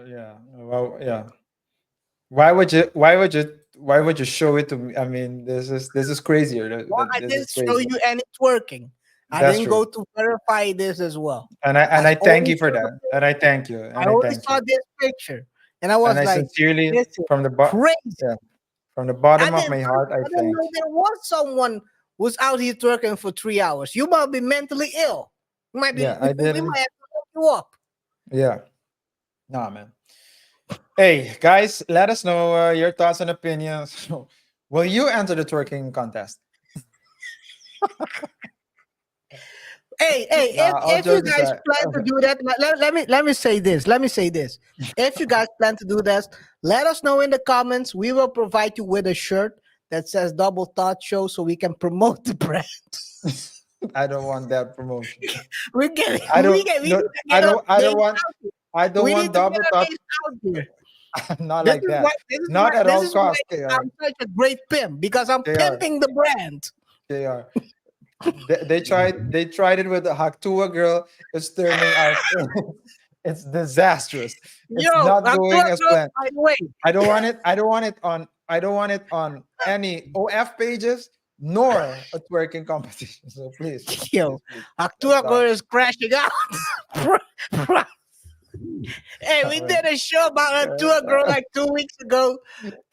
Yeah. Well, yeah. Why would you show it to me? I mean, this is crazier. Well, I This didn't is show crazy. you any twerking. I That's didn't true. go to verify this as well. And I thank only you for saw- that. And I thank you. And I I only thank saw you. this picture, and I was And I like, sincerely, "This is from the crazy." from the I bottom of didn't, my heart, I I didn't thank know there was someone who's out here twerking for 3 hours. You might be mentally ill. You might be. Yeah, I We didn't. might have to look you up. Yeah. Nah, man. Hey, guys, let us know your thoughts and opinions. Will you enter the twerking contest? Hey, All if you jokes guys aside. plan to do that, let me say this. Let me say this. If you guys plan to do this, let us know in the comments. We will provide you with a shirt that says Double Thought Show so we can promote the brand. I don't want that promotion. We get I we don't. get we No, need to get our I don't names want. out here. I don't We want need to double get our thought. names out here. Not This like is that. why Not at this all is why costs, KR. I'm such a great pimp because I'm KR. pimping the brand. KR. They tried it with the Haktua girl. It's turning out it's disastrous. It's Yo, not I'm going as planned. by the way. I don't want it on any OF pages nor a twerking competition. So please. Yo, please, Actua stop. girl is crashing out. Hey, we did a show about a tour girl like 2 weeks ago,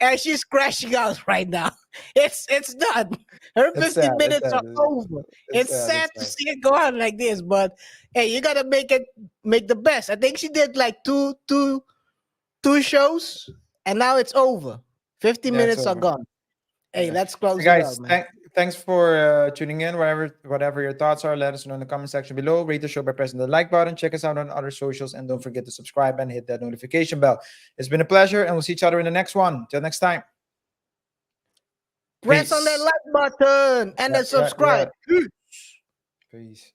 and she's crashing out right now. It's done. Her It's 15 sad. minutes are It's over. It's sad to see it go on like this, but hey, you gotta make the best. I think she did like two shows, and now it's over. 50 Yeah, it's minutes are over. gone. Hey, Yeah. let's So close it guys, out, man. thanks for tuning in. Whatever your thoughts are, let us know in the comment section below. Rate the show by pressing the like button. Check us out on other socials, and don't forget to subscribe and hit that notification bell. It's been a pleasure, and we'll see each other in the next one. Till next time. Press on that Peace. like button and then Yeah, subscribe. Peace.